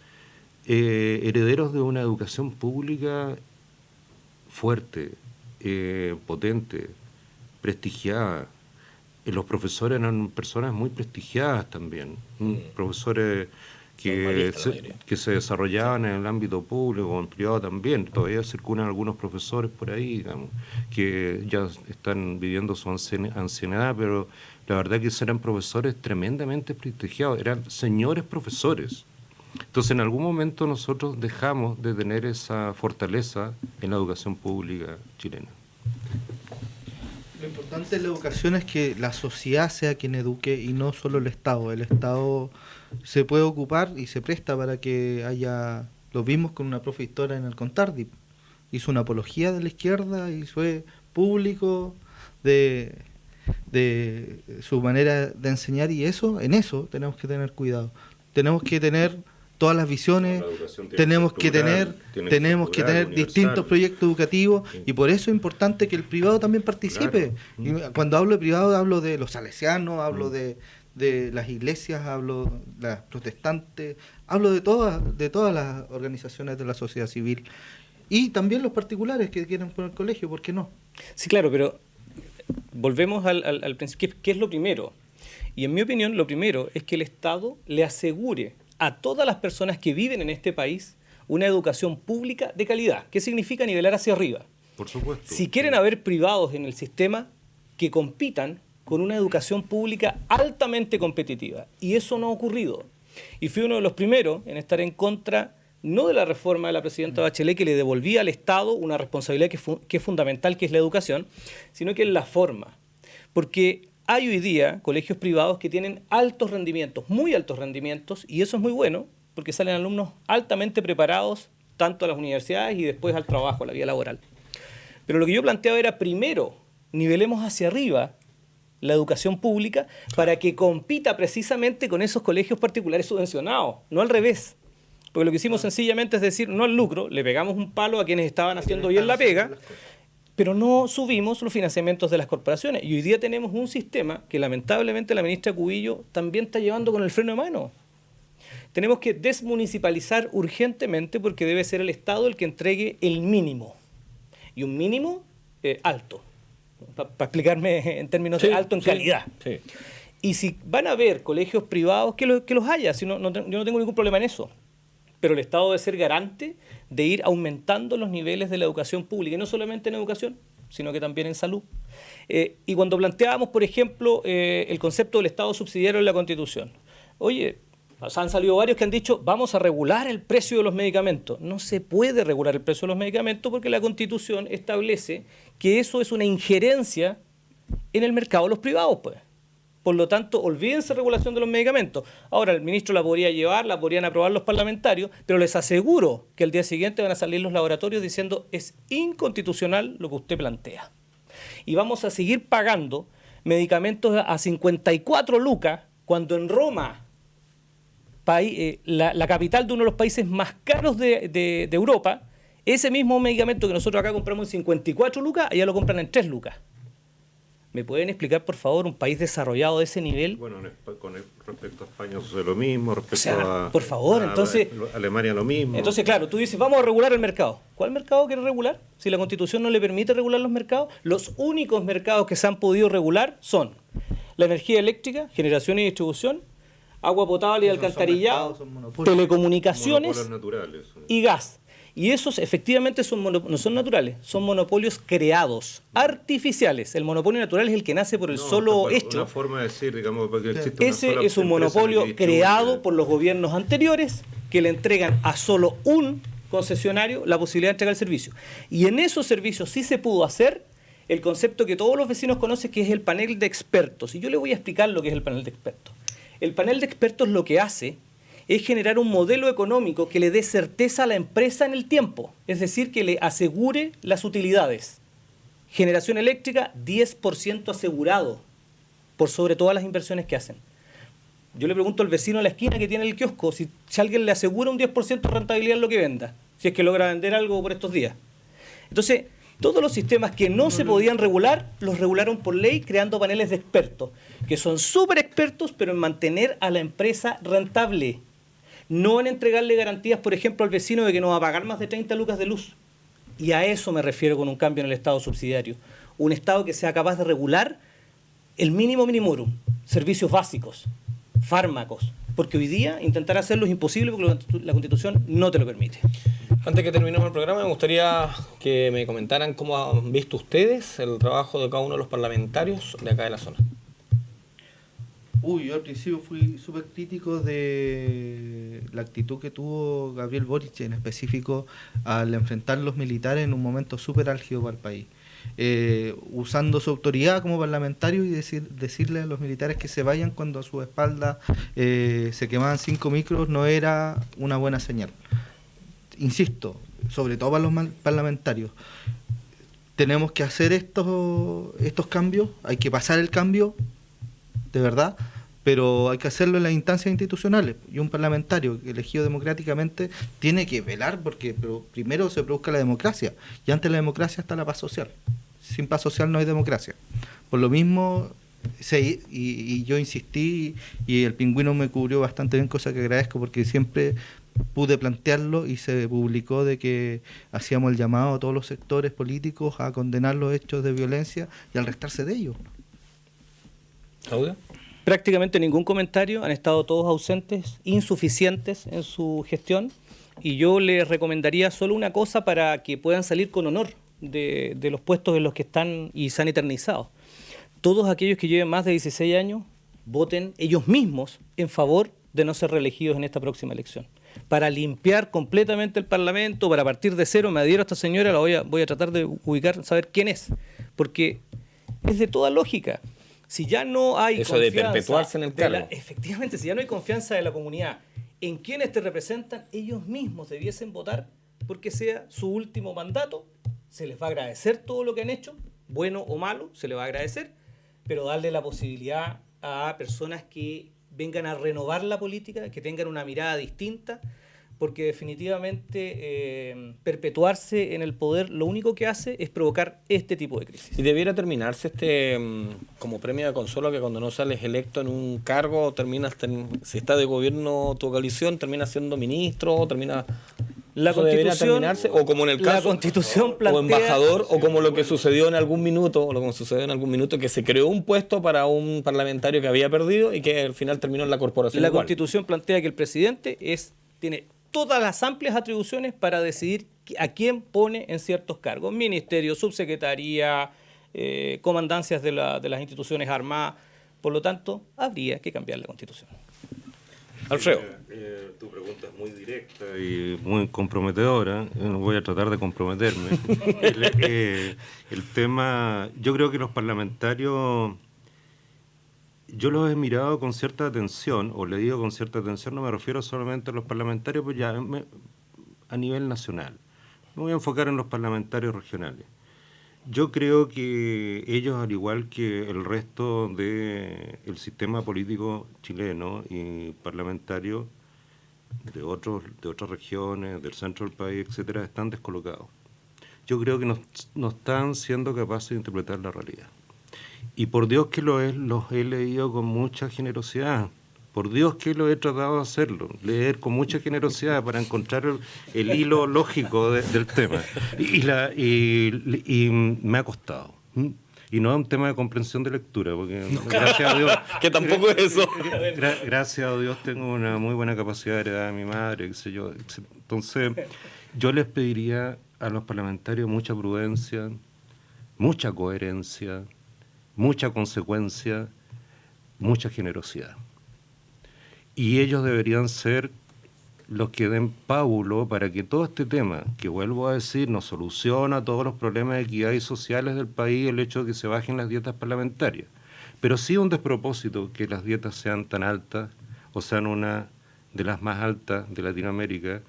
herederos de una educación pública fuerte, potente, prestigiada. Los profesores eran personas muy prestigiadas también, profesores que se desarrollaban en el ámbito público o en privado también. Todavía circulan algunos profesores por ahí, digamos, que ya están viviendo su ancianidad, pero la verdad que eran profesores tremendamente prestigiados, eran señores profesores. Entonces, en algún momento nosotros dejamos de tener esa fortaleza en la educación pública chilena. Lo importante de la educación es que la sociedad sea quien eduque y no solo el Estado. El Estado se puede ocupar y se presta para que haya... Lo vimos con una profe historia en el Contardi. Hizo una apología de la izquierda y fue público de su manera de enseñar, y en eso tenemos que tener cuidado. Tenemos que tener todas las visiones, tenemos que tener distintos proyectos educativos, y por eso es importante que el privado también participe. Claro. Y cuando hablo de privado hablo de los salesianos, hablo de las iglesias, hablo de las protestantes, hablo de todas las organizaciones de la sociedad civil, y también los particulares que quieren poner colegio, ¿por qué no? Sí, claro, pero volvemos al principio, ¿qué es lo primero? Y en mi opinión, lo primero es que el Estado le asegure a todas las personas que viven en este país una educación pública de calidad. ¿Qué significa nivelar hacia arriba? Por supuesto. Si quieren haber privados en el sistema, que compitan con una educación pública altamente competitiva. Y eso no ha ocurrido. Y fui uno de los primeros en estar en contra, no de la reforma de la presidenta Bachelet, que le devolvía al Estado una responsabilidad que es fundamental, que es la educación, sino que es la forma. Porque hay hoy día colegios privados que tienen altos rendimientos, muy altos rendimientos, y eso es muy bueno, porque salen alumnos altamente preparados, tanto a las universidades y después al trabajo, a la vida laboral. Pero lo que yo planteaba era, primero, nivelemos hacia arriba la educación pública para que compita precisamente con esos colegios particulares subvencionados, no al revés. Porque lo que hicimos sencillamente es decir, no al lucro, le pegamos un palo a quienes estaban haciendo bien la pega, pero no subimos los financiamientos de las corporaciones. Y hoy día tenemos un sistema que lamentablemente la ministra Cubillo también está llevando con el freno de mano. Tenemos que desmunicipalizar urgentemente, porque debe ser el Estado el que entregue el mínimo. Y un mínimo alto. Para explicarme en términos de alto en calidad. Sí. Y si van a haber colegios privados, que los haya. Si yo no tengo ningún problema en eso. Pero el Estado debe ser garante de ir aumentando los niveles de la educación pública, y no solamente en educación, sino que también en salud. Y cuando planteábamos, por ejemplo, el concepto del Estado subsidiario en la Constitución, oye, han salido varios que han dicho, vamos a regular el precio de los medicamentos. No se puede regular el precio de los medicamentos porque la Constitución establece que eso es una injerencia en el mercado de los privados, pues. Por lo tanto, olvídense regulación de los medicamentos. Ahora, el ministro la podría llevar, la podrían aprobar los parlamentarios, pero les aseguro que al día siguiente van a salir los laboratorios diciendo es inconstitucional lo que usted plantea. Y vamos a seguir pagando medicamentos a 54 lucas, cuando en Roma, la capital de uno de los países más caros de Europa, ese mismo medicamento que nosotros acá compramos en 54 lucas, allá lo compran en 3 lucas. ¿Me pueden explicar, por favor, un país desarrollado de ese nivel? Bueno, respecto a España sucede lo mismo, respecto por favor, entonces, Alemania lo mismo. Entonces, claro, tú dices, vamos a regular el mercado. ¿Cuál mercado quiere regular? Si la Constitución no le permite regular los mercados, los únicos mercados que se han podido regular son la energía eléctrica, generación y distribución, agua potable y alcantarillado, telecomunicaciones y gas. Y esos efectivamente no son naturales, son monopolios creados, artificiales. El monopolio natural es el que nace por el solo hecho. Una forma de decir, digamos, porque existe una Ese sola es un monopolio creado por los gobiernos anteriores que le entregan a solo un concesionario la posibilidad de entregar el servicio. Y en esos servicios sí se pudo hacer el concepto que todos los vecinos conocen, que es el panel de expertos. Y yo le voy a explicar lo que es el panel de expertos. El panel de expertos lo que hace es generar un modelo económico que le dé certeza a la empresa en el tiempo, es decir, que le asegure las utilidades. Generación eléctrica, 10% asegurado, por sobre todas las inversiones que hacen. Yo le pregunto al vecino de la esquina que tiene el kiosco si alguien le asegura un 10% de rentabilidad en lo que venda, si es que logra vender algo por estos días. Entonces, todos los sistemas que no se podían regular, los regularon por ley creando paneles de expertos, que son súper expertos, pero en mantener a la empresa rentable. No en entregarle garantías, por ejemplo, al vecino de que no va a pagar más de 30 lucas de luz. Y a eso me refiero con un cambio en el Estado subsidiario. Un Estado que sea capaz de regular el mínimo minimorum, servicios básicos, fármacos. Porque hoy día intentar hacerlo es imposible porque la Constitución no te lo permite. Antes que terminemos el programa, me gustaría que me comentaran cómo han visto ustedes el trabajo de cada uno de los parlamentarios de acá de la zona. Yo al principio fui súper crítico de la actitud que tuvo Gabriel Boric, en específico al enfrentar a los militares en un momento súper álgido para el país. Usando su autoridad como parlamentario y decirle a los militares que se vayan cuando a su espalda se quemaban 5 micros no era una buena señal. Insisto, sobre todo para los parlamentarios, tenemos que hacer estos cambios, hay que pasar el cambio, de verdad, pero hay que hacerlo en las instancias institucionales. Y un parlamentario elegido democráticamente tiene que velar porque primero se produzca la democracia, y antes de la democracia está la paz social. Sin paz social no hay democracia. Por lo mismo, y yo insistí, y el Pingüino me cubrió bastante bien, cosa que agradezco, porque siempre pude plantearlo y se publicó de que hacíamos el llamado a todos los sectores políticos a condenar los hechos de violencia y al restarse de ellos. ¿Claudia? Prácticamente ningún comentario, han estado todos ausentes, insuficientes en su gestión, y yo les recomendaría solo una cosa para que puedan salir con honor de los puestos en los que están y se han eternizado. Todos aquellos que lleven más de 16 años, voten ellos mismos en favor de no ser reelegidos en esta próxima elección. Para limpiar completamente el Parlamento, para partir de cero, me adhiero a esta señora, voy a tratar de ubicar, saber quién es, porque es de toda lógica. Si ya no hay eso de perpetuarse en el cargo. Efectivamente, si ya no hay confianza de la comunidad en quienes te representan, ellos mismos debiesen votar porque sea su último mandato. Se les va a agradecer todo lo que han hecho, bueno o malo, se les va a agradecer, pero darle la posibilidad a personas que vengan a renovar la política, que tengan una mirada distinta, porque definitivamente perpetuarse en el poder lo único que hace es provocar este tipo de crisis. ¿Y debiera terminarse como premio de consuelo que cuando no sales electo en un cargo, si está de gobierno tu coalición, terminas siendo ministro, la Constitución, o como en el caso, la Constitución plantea, o embajador, o como lo que sucedió en algún minuto, que se creó un puesto para un parlamentario que había perdido y que al final terminó en la corporación. La Constitución plantea que el presidente tiene todas las amplias atribuciones para decidir a quién pone en ciertos cargos, ministerio, subsecretaría, comandancias de las instituciones armadas. Por lo tanto, habría que cambiar la Constitución. Alfredo. Tu pregunta es muy directa y muy comprometedora. Voy a tratar de comprometerme. El tema, yo creo que los parlamentarios, yo los he mirado con cierta atención, o leído con cierta atención, no me refiero solamente a los parlamentarios, pues ya a nivel nacional. Me voy a enfocar en los parlamentarios regionales. Yo creo que ellos, al igual que el resto del sistema político chileno y parlamentario de otras regiones, del centro del país, etcétera, están descolocados. Yo creo que no están siendo capaces de interpretar la realidad. Y por Dios que los he leído con mucha generosidad. Por Dios que lo he tratado de hacerlo, leer con mucha generosidad para encontrar el hilo lógico del tema. Y me ha costado. Y no es un tema de comprensión de lectura, porque gracias a Dios... que tampoco es eso. Gracias a Dios tengo una muy buena capacidad de heredar a mi madre, qué sé yo. Entonces, Yo les pediría a los parlamentarios mucha prudencia, mucha coherencia, mucha consecuencia, mucha generosidad. Y ellos deberían ser los que den pábulo para que todo este tema, que vuelvo a decir, no soluciona todos los problemas de equidad y sociales del país el hecho de que se bajen las dietas parlamentarias, pero sí un despropósito que las dietas sean tan altas o sean una de las más altas de Latinoamérica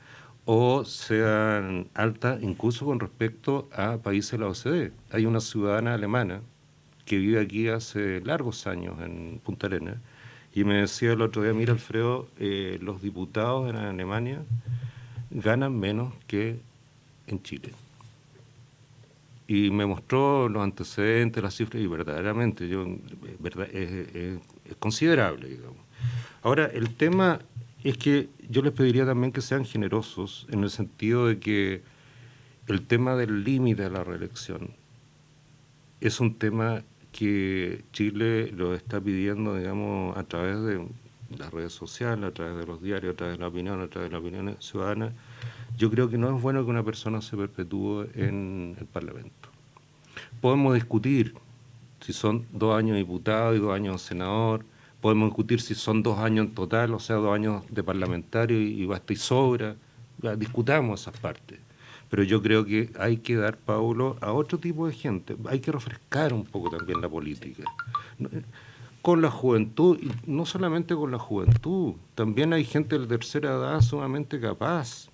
o sean altas incluso con respecto a países de la OCDE. Hay una ciudadana alemana que vive aquí hace largos años en Punta Arenas y me decía el otro día, mira Alfredo, los diputados en Alemania ganan menos que en Chile. Y me mostró los antecedentes, las cifras, y verdaderamente es considerable, digamos. Ahora, el tema es que yo les pediría también que sean generosos en el sentido de que el tema del límite de la reelección es un tema que Chile lo está pidiendo, digamos, a través de las redes sociales, a través de los diarios, a través de la opinión, a través de la opinión ciudadana. Yo creo que no es bueno que una persona se perpetúe en el Parlamento. Podemos discutir si son 2 años diputado y 2 años senador, podemos discutir si son 2 años en total, o sea, 2 años de parlamentario y basta y sobra, ya, discutamos esas partes. Pero yo creo que hay que dar pábulo a otro tipo de gente, hay que refrescar un poco también la política. Con la juventud, y no solamente con la juventud, también hay gente de la tercera edad sumamente capaz,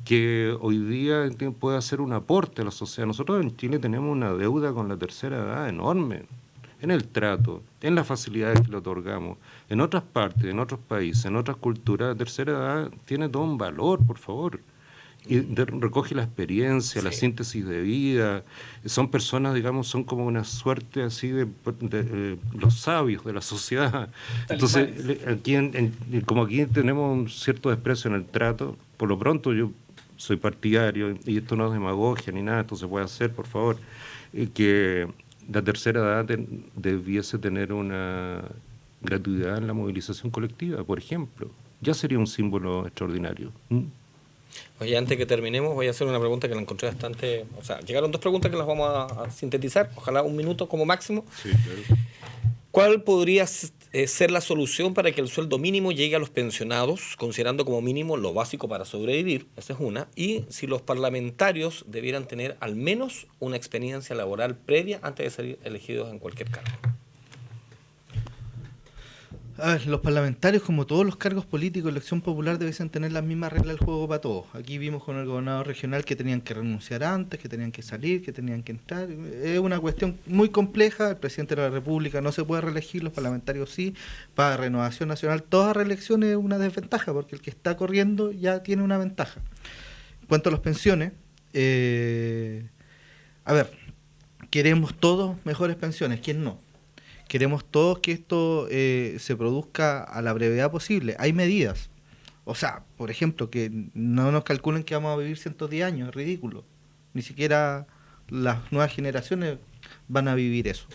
que hoy día puede hacer un aporte a la sociedad. Nosotros en Chile tenemos una deuda con la tercera edad enorme, en el trato, en las facilidades que le otorgamos. En otras partes, en otros países, en otras culturas, la tercera edad tiene todo un valor, por favor. Y recoge la experiencia, la síntesis de vida. Son personas, digamos, son como una suerte así de los sabios de la sociedad. Entonces, aquí como aquí tenemos un cierto desprecio en el trato, por lo pronto yo soy partidario, y esto no es demagogia ni nada, esto se puede hacer, por favor, que la tercera edad debiese tener una gratuidad en la movilización colectiva, por ejemplo. Ya sería un símbolo extraordinario. Oye, antes que terminemos, voy a hacer una pregunta que la encontré bastante... O sea, llegaron 2 preguntas que las vamos a sintetizar, ojalá 1 minuto como máximo. Sí, claro. ¿Cuál podría ser la solución para que el sueldo mínimo llegue a los pensionados, considerando como mínimo lo básico para sobrevivir? Esa es una. Y si los parlamentarios debieran tener al menos una experiencia laboral previa antes de ser elegidos en cualquier cargo. A ver, los parlamentarios, como todos los cargos políticos, elección popular, debiesen tener las mismas reglas del juego para todos. Aquí vimos con el gobernador regional que tenían que renunciar antes, que tenían que salir, que tenían que entrar. Es una cuestión muy compleja. El presidente de la República no se puede reelegir, los parlamentarios sí. Para Renovación Nacional, toda reelección es una desventaja, porque el que está corriendo ya tiene una ventaja. En cuanto a las pensiones, a ver, queremos todos mejores pensiones, ¿quién no? Queremos todos que esto se produzca a la brevedad posible. Hay medidas. O sea, por ejemplo, que no nos calculen que vamos a vivir 110 años, es ridículo. Ni siquiera las nuevas generaciones van a vivir eso.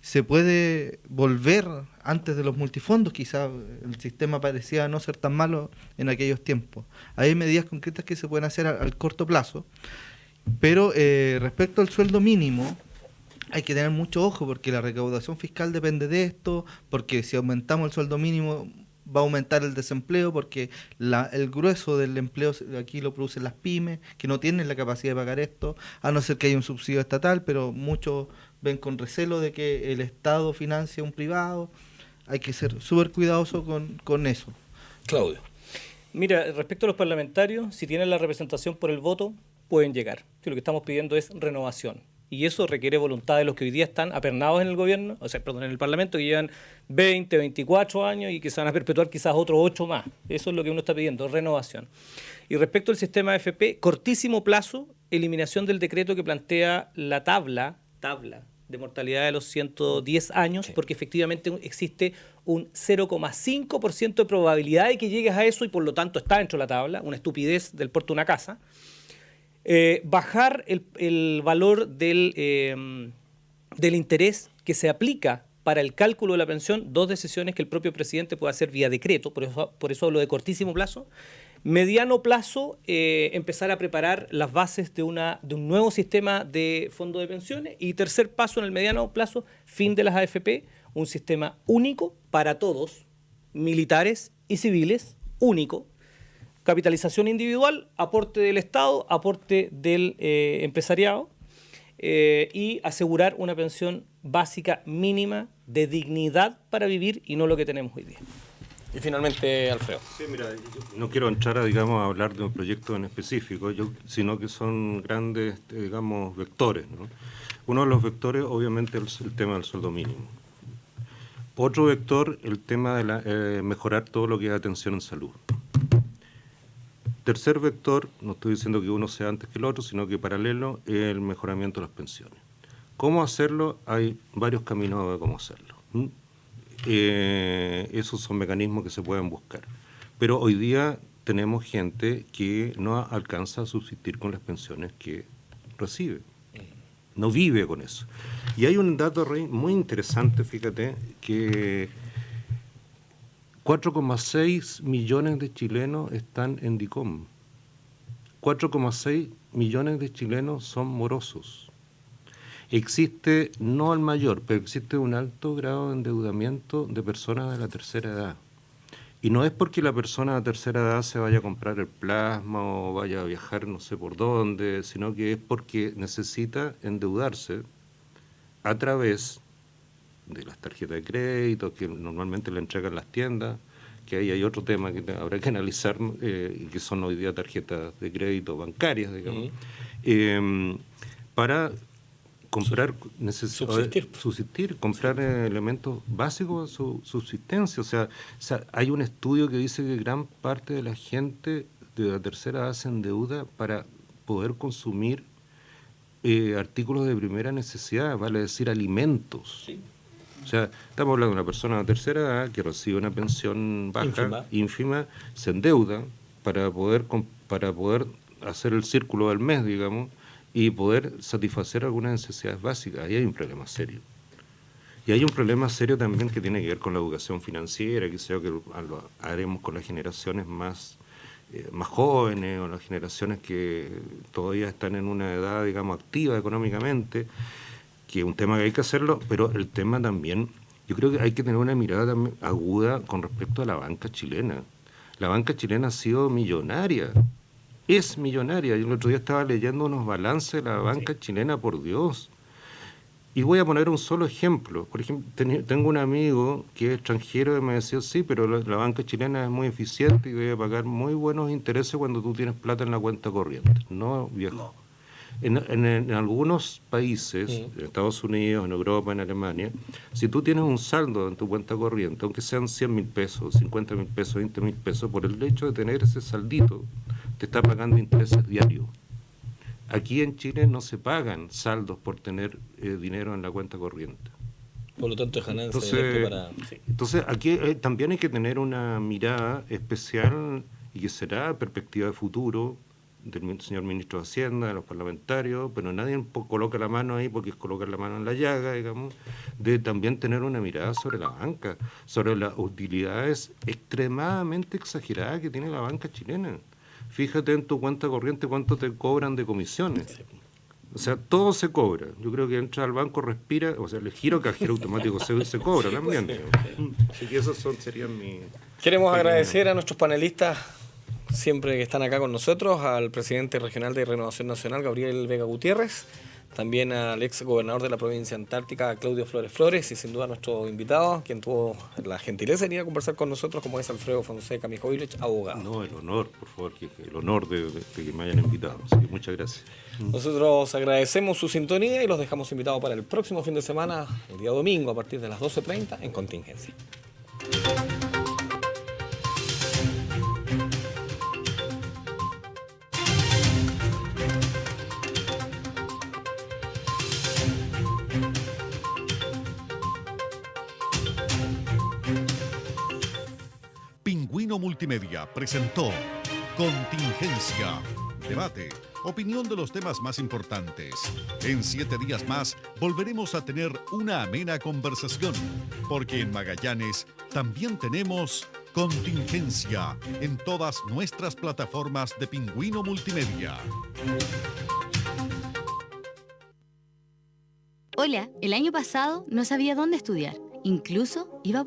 Se puede volver antes de los multifondos, quizás el sistema parecía no ser tan malo en aquellos tiempos. Hay medidas concretas que se pueden hacer al corto plazo, pero respecto al sueldo mínimo, hay que tener mucho ojo porque la recaudación fiscal depende de esto, porque si aumentamos el sueldo mínimo va a aumentar el desempleo, porque el grueso del empleo aquí lo producen las pymes, que no tienen la capacidad de pagar esto, a no ser que haya un subsidio estatal, pero muchos ven con recelo de que el Estado financie a un privado. Hay que ser súper cuidadoso con eso. Claudio. Mira, respecto a los parlamentarios, si tienen la representación por el voto, pueden llegar. Lo que estamos pidiendo es renovación. Y eso requiere voluntad de los que hoy día están apernados en el gobierno, en el Parlamento, que llevan 20, 24 años y que se van a perpetuar quizás otros 8 más. Eso es lo que uno está pidiendo, renovación. Y respecto al sistema AFP, cortísimo plazo, eliminación del decreto que plantea la tabla de mortalidad de los 110 años, sí, porque efectivamente existe un 0,5% de probabilidad de que llegues a eso y por lo tanto está dentro de la tabla, una estupidez del porte de una casa. Bajar el valor del interés que se aplica para el cálculo de la pensión, 2 decisiones que el propio presidente puede hacer vía decreto, por eso hablo de cortísimo plazo. Mediano plazo, empezar a preparar las bases de un nuevo sistema de fondo de pensiones. Y tercer paso, en el mediano plazo, fin de las AFP, un sistema único para todos, militares y civiles, único. Capitalización individual, aporte del Estado, aporte del empresariado, y asegurar una pensión básica mínima de dignidad para vivir y no lo que tenemos hoy día. Y finalmente, Alfredo. Sí, mira, no quiero entrar a hablar de un proyecto en específico, sino que son grandes, digamos, vectores, ¿no? Uno de los vectores, obviamente, es el tema del sueldo mínimo. Otro vector, el tema de mejorar todo lo que es atención en salud. Tercer vector, no estoy diciendo que uno sea antes que el otro, sino que paralelo, es el mejoramiento de las pensiones. ¿Cómo hacerlo? Hay varios caminos de cómo hacerlo. Esos son mecanismos que se pueden buscar. Pero hoy día tenemos gente que no alcanza a subsistir con las pensiones que recibe. No vive con eso. Y hay un dato muy interesante, fíjate, que 4,6 millones de chilenos están en DICOM. 4,6 millones de chilenos son morosos. Existe, no el mayor, pero existe un alto grado de endeudamiento de personas de la tercera edad. Y no es porque la persona de la tercera edad se vaya a comprar el plasma o vaya a viajar no sé por dónde, sino que es porque necesita endeudarse a través de las tarjetas de crédito que normalmente le entregan las tiendas, que ahí hay otro tema que habrá que analizar, que son hoy día tarjetas de crédito bancarias, digamos, para comprar, subsistir, comprar elementos básicos de su subsistencia. O sea, hay un estudio que dice que gran parte de la gente de la tercera edad se endeuda para poder consumir artículos de primera necesidad, vale decir alimentos. Sí. O sea, estamos hablando de una persona de la tercera edad que recibe una pensión baja, ínfima, se endeuda para poder hacer el círculo del mes, digamos, y poder satisfacer algunas necesidades básicas. Ahí hay un problema serio. Y hay un problema serio también que tiene que ver con la educación financiera, que sea que lo haremos con las generaciones más jóvenes o las generaciones que todavía están en una edad, digamos, activa económicamente, que es un tema que hay que hacerlo, pero el tema también, yo creo que hay que tener una mirada también aguda con respecto a la banca chilena. La banca chilena ha sido millonaria. Es millonaria. Yo el otro día estaba leyendo unos balances de la banca chilena, por Dios. Y voy a poner un solo ejemplo. Por ejemplo, tengo un amigo que es extranjero y me decía, sí, pero la banca chilena es muy eficiente y debe pagar muy buenos intereses cuando tú tienes plata en la cuenta corriente. No, viejo. No. En algunos países, en Estados Unidos, en Europa, en Alemania, si tú tienes un saldo en tu cuenta corriente, aunque sean 100.000 pesos, 50.000 pesos, 20.000 pesos, por el hecho de tener ese saldito, te está pagando intereses diarios. Aquí en Chile no se pagan saldos por tener dinero en la cuenta corriente. Por lo tanto, es ganancia. Entonces aquí también hay que tener una mirada especial y que será perspectiva de futuro del señor ministro de Hacienda, de los parlamentarios, pero nadie coloca la mano ahí porque es colocar la mano en la llaga, digamos, de también tener una mirada sobre la banca, sobre las utilidades extremadamente exageradas que tiene la banca chilena. Fíjate en tu cuenta corriente cuánto te cobran de comisiones. O sea, todo se cobra. Yo creo que entra al banco, respira, o sea, el giro cajero automático se cobra también. Así que esos serían mis... Queremos agradecer a nuestros panelistas siempre que están acá con nosotros, al presidente regional de Renovación Nacional, Gabriel Vega Gutiérrez, también al ex gobernador de la provincia antártica, Claudio Flores, y sin duda a nuestro invitado, quien tuvo la gentileza de venir a conversar con nosotros, como es Alfredo Fonseca Mijovich, abogado. No, el honor, por favor, el honor de que me hayan invitado. Sí, muchas gracias. Nosotros agradecemos su sintonía y los dejamos invitados para el próximo fin de semana, el día domingo, a partir de las 12:30, en Contingencia. Pingüino Multimedia presentó Contingencia, debate, opinión de los temas más importantes. En 7 días más volveremos a tener una amena conversación, porque en Magallanes también tenemos Contingencia en todas nuestras plataformas de Pingüino Multimedia. Hola, el año pasado no sabía dónde estudiar. Incluso iba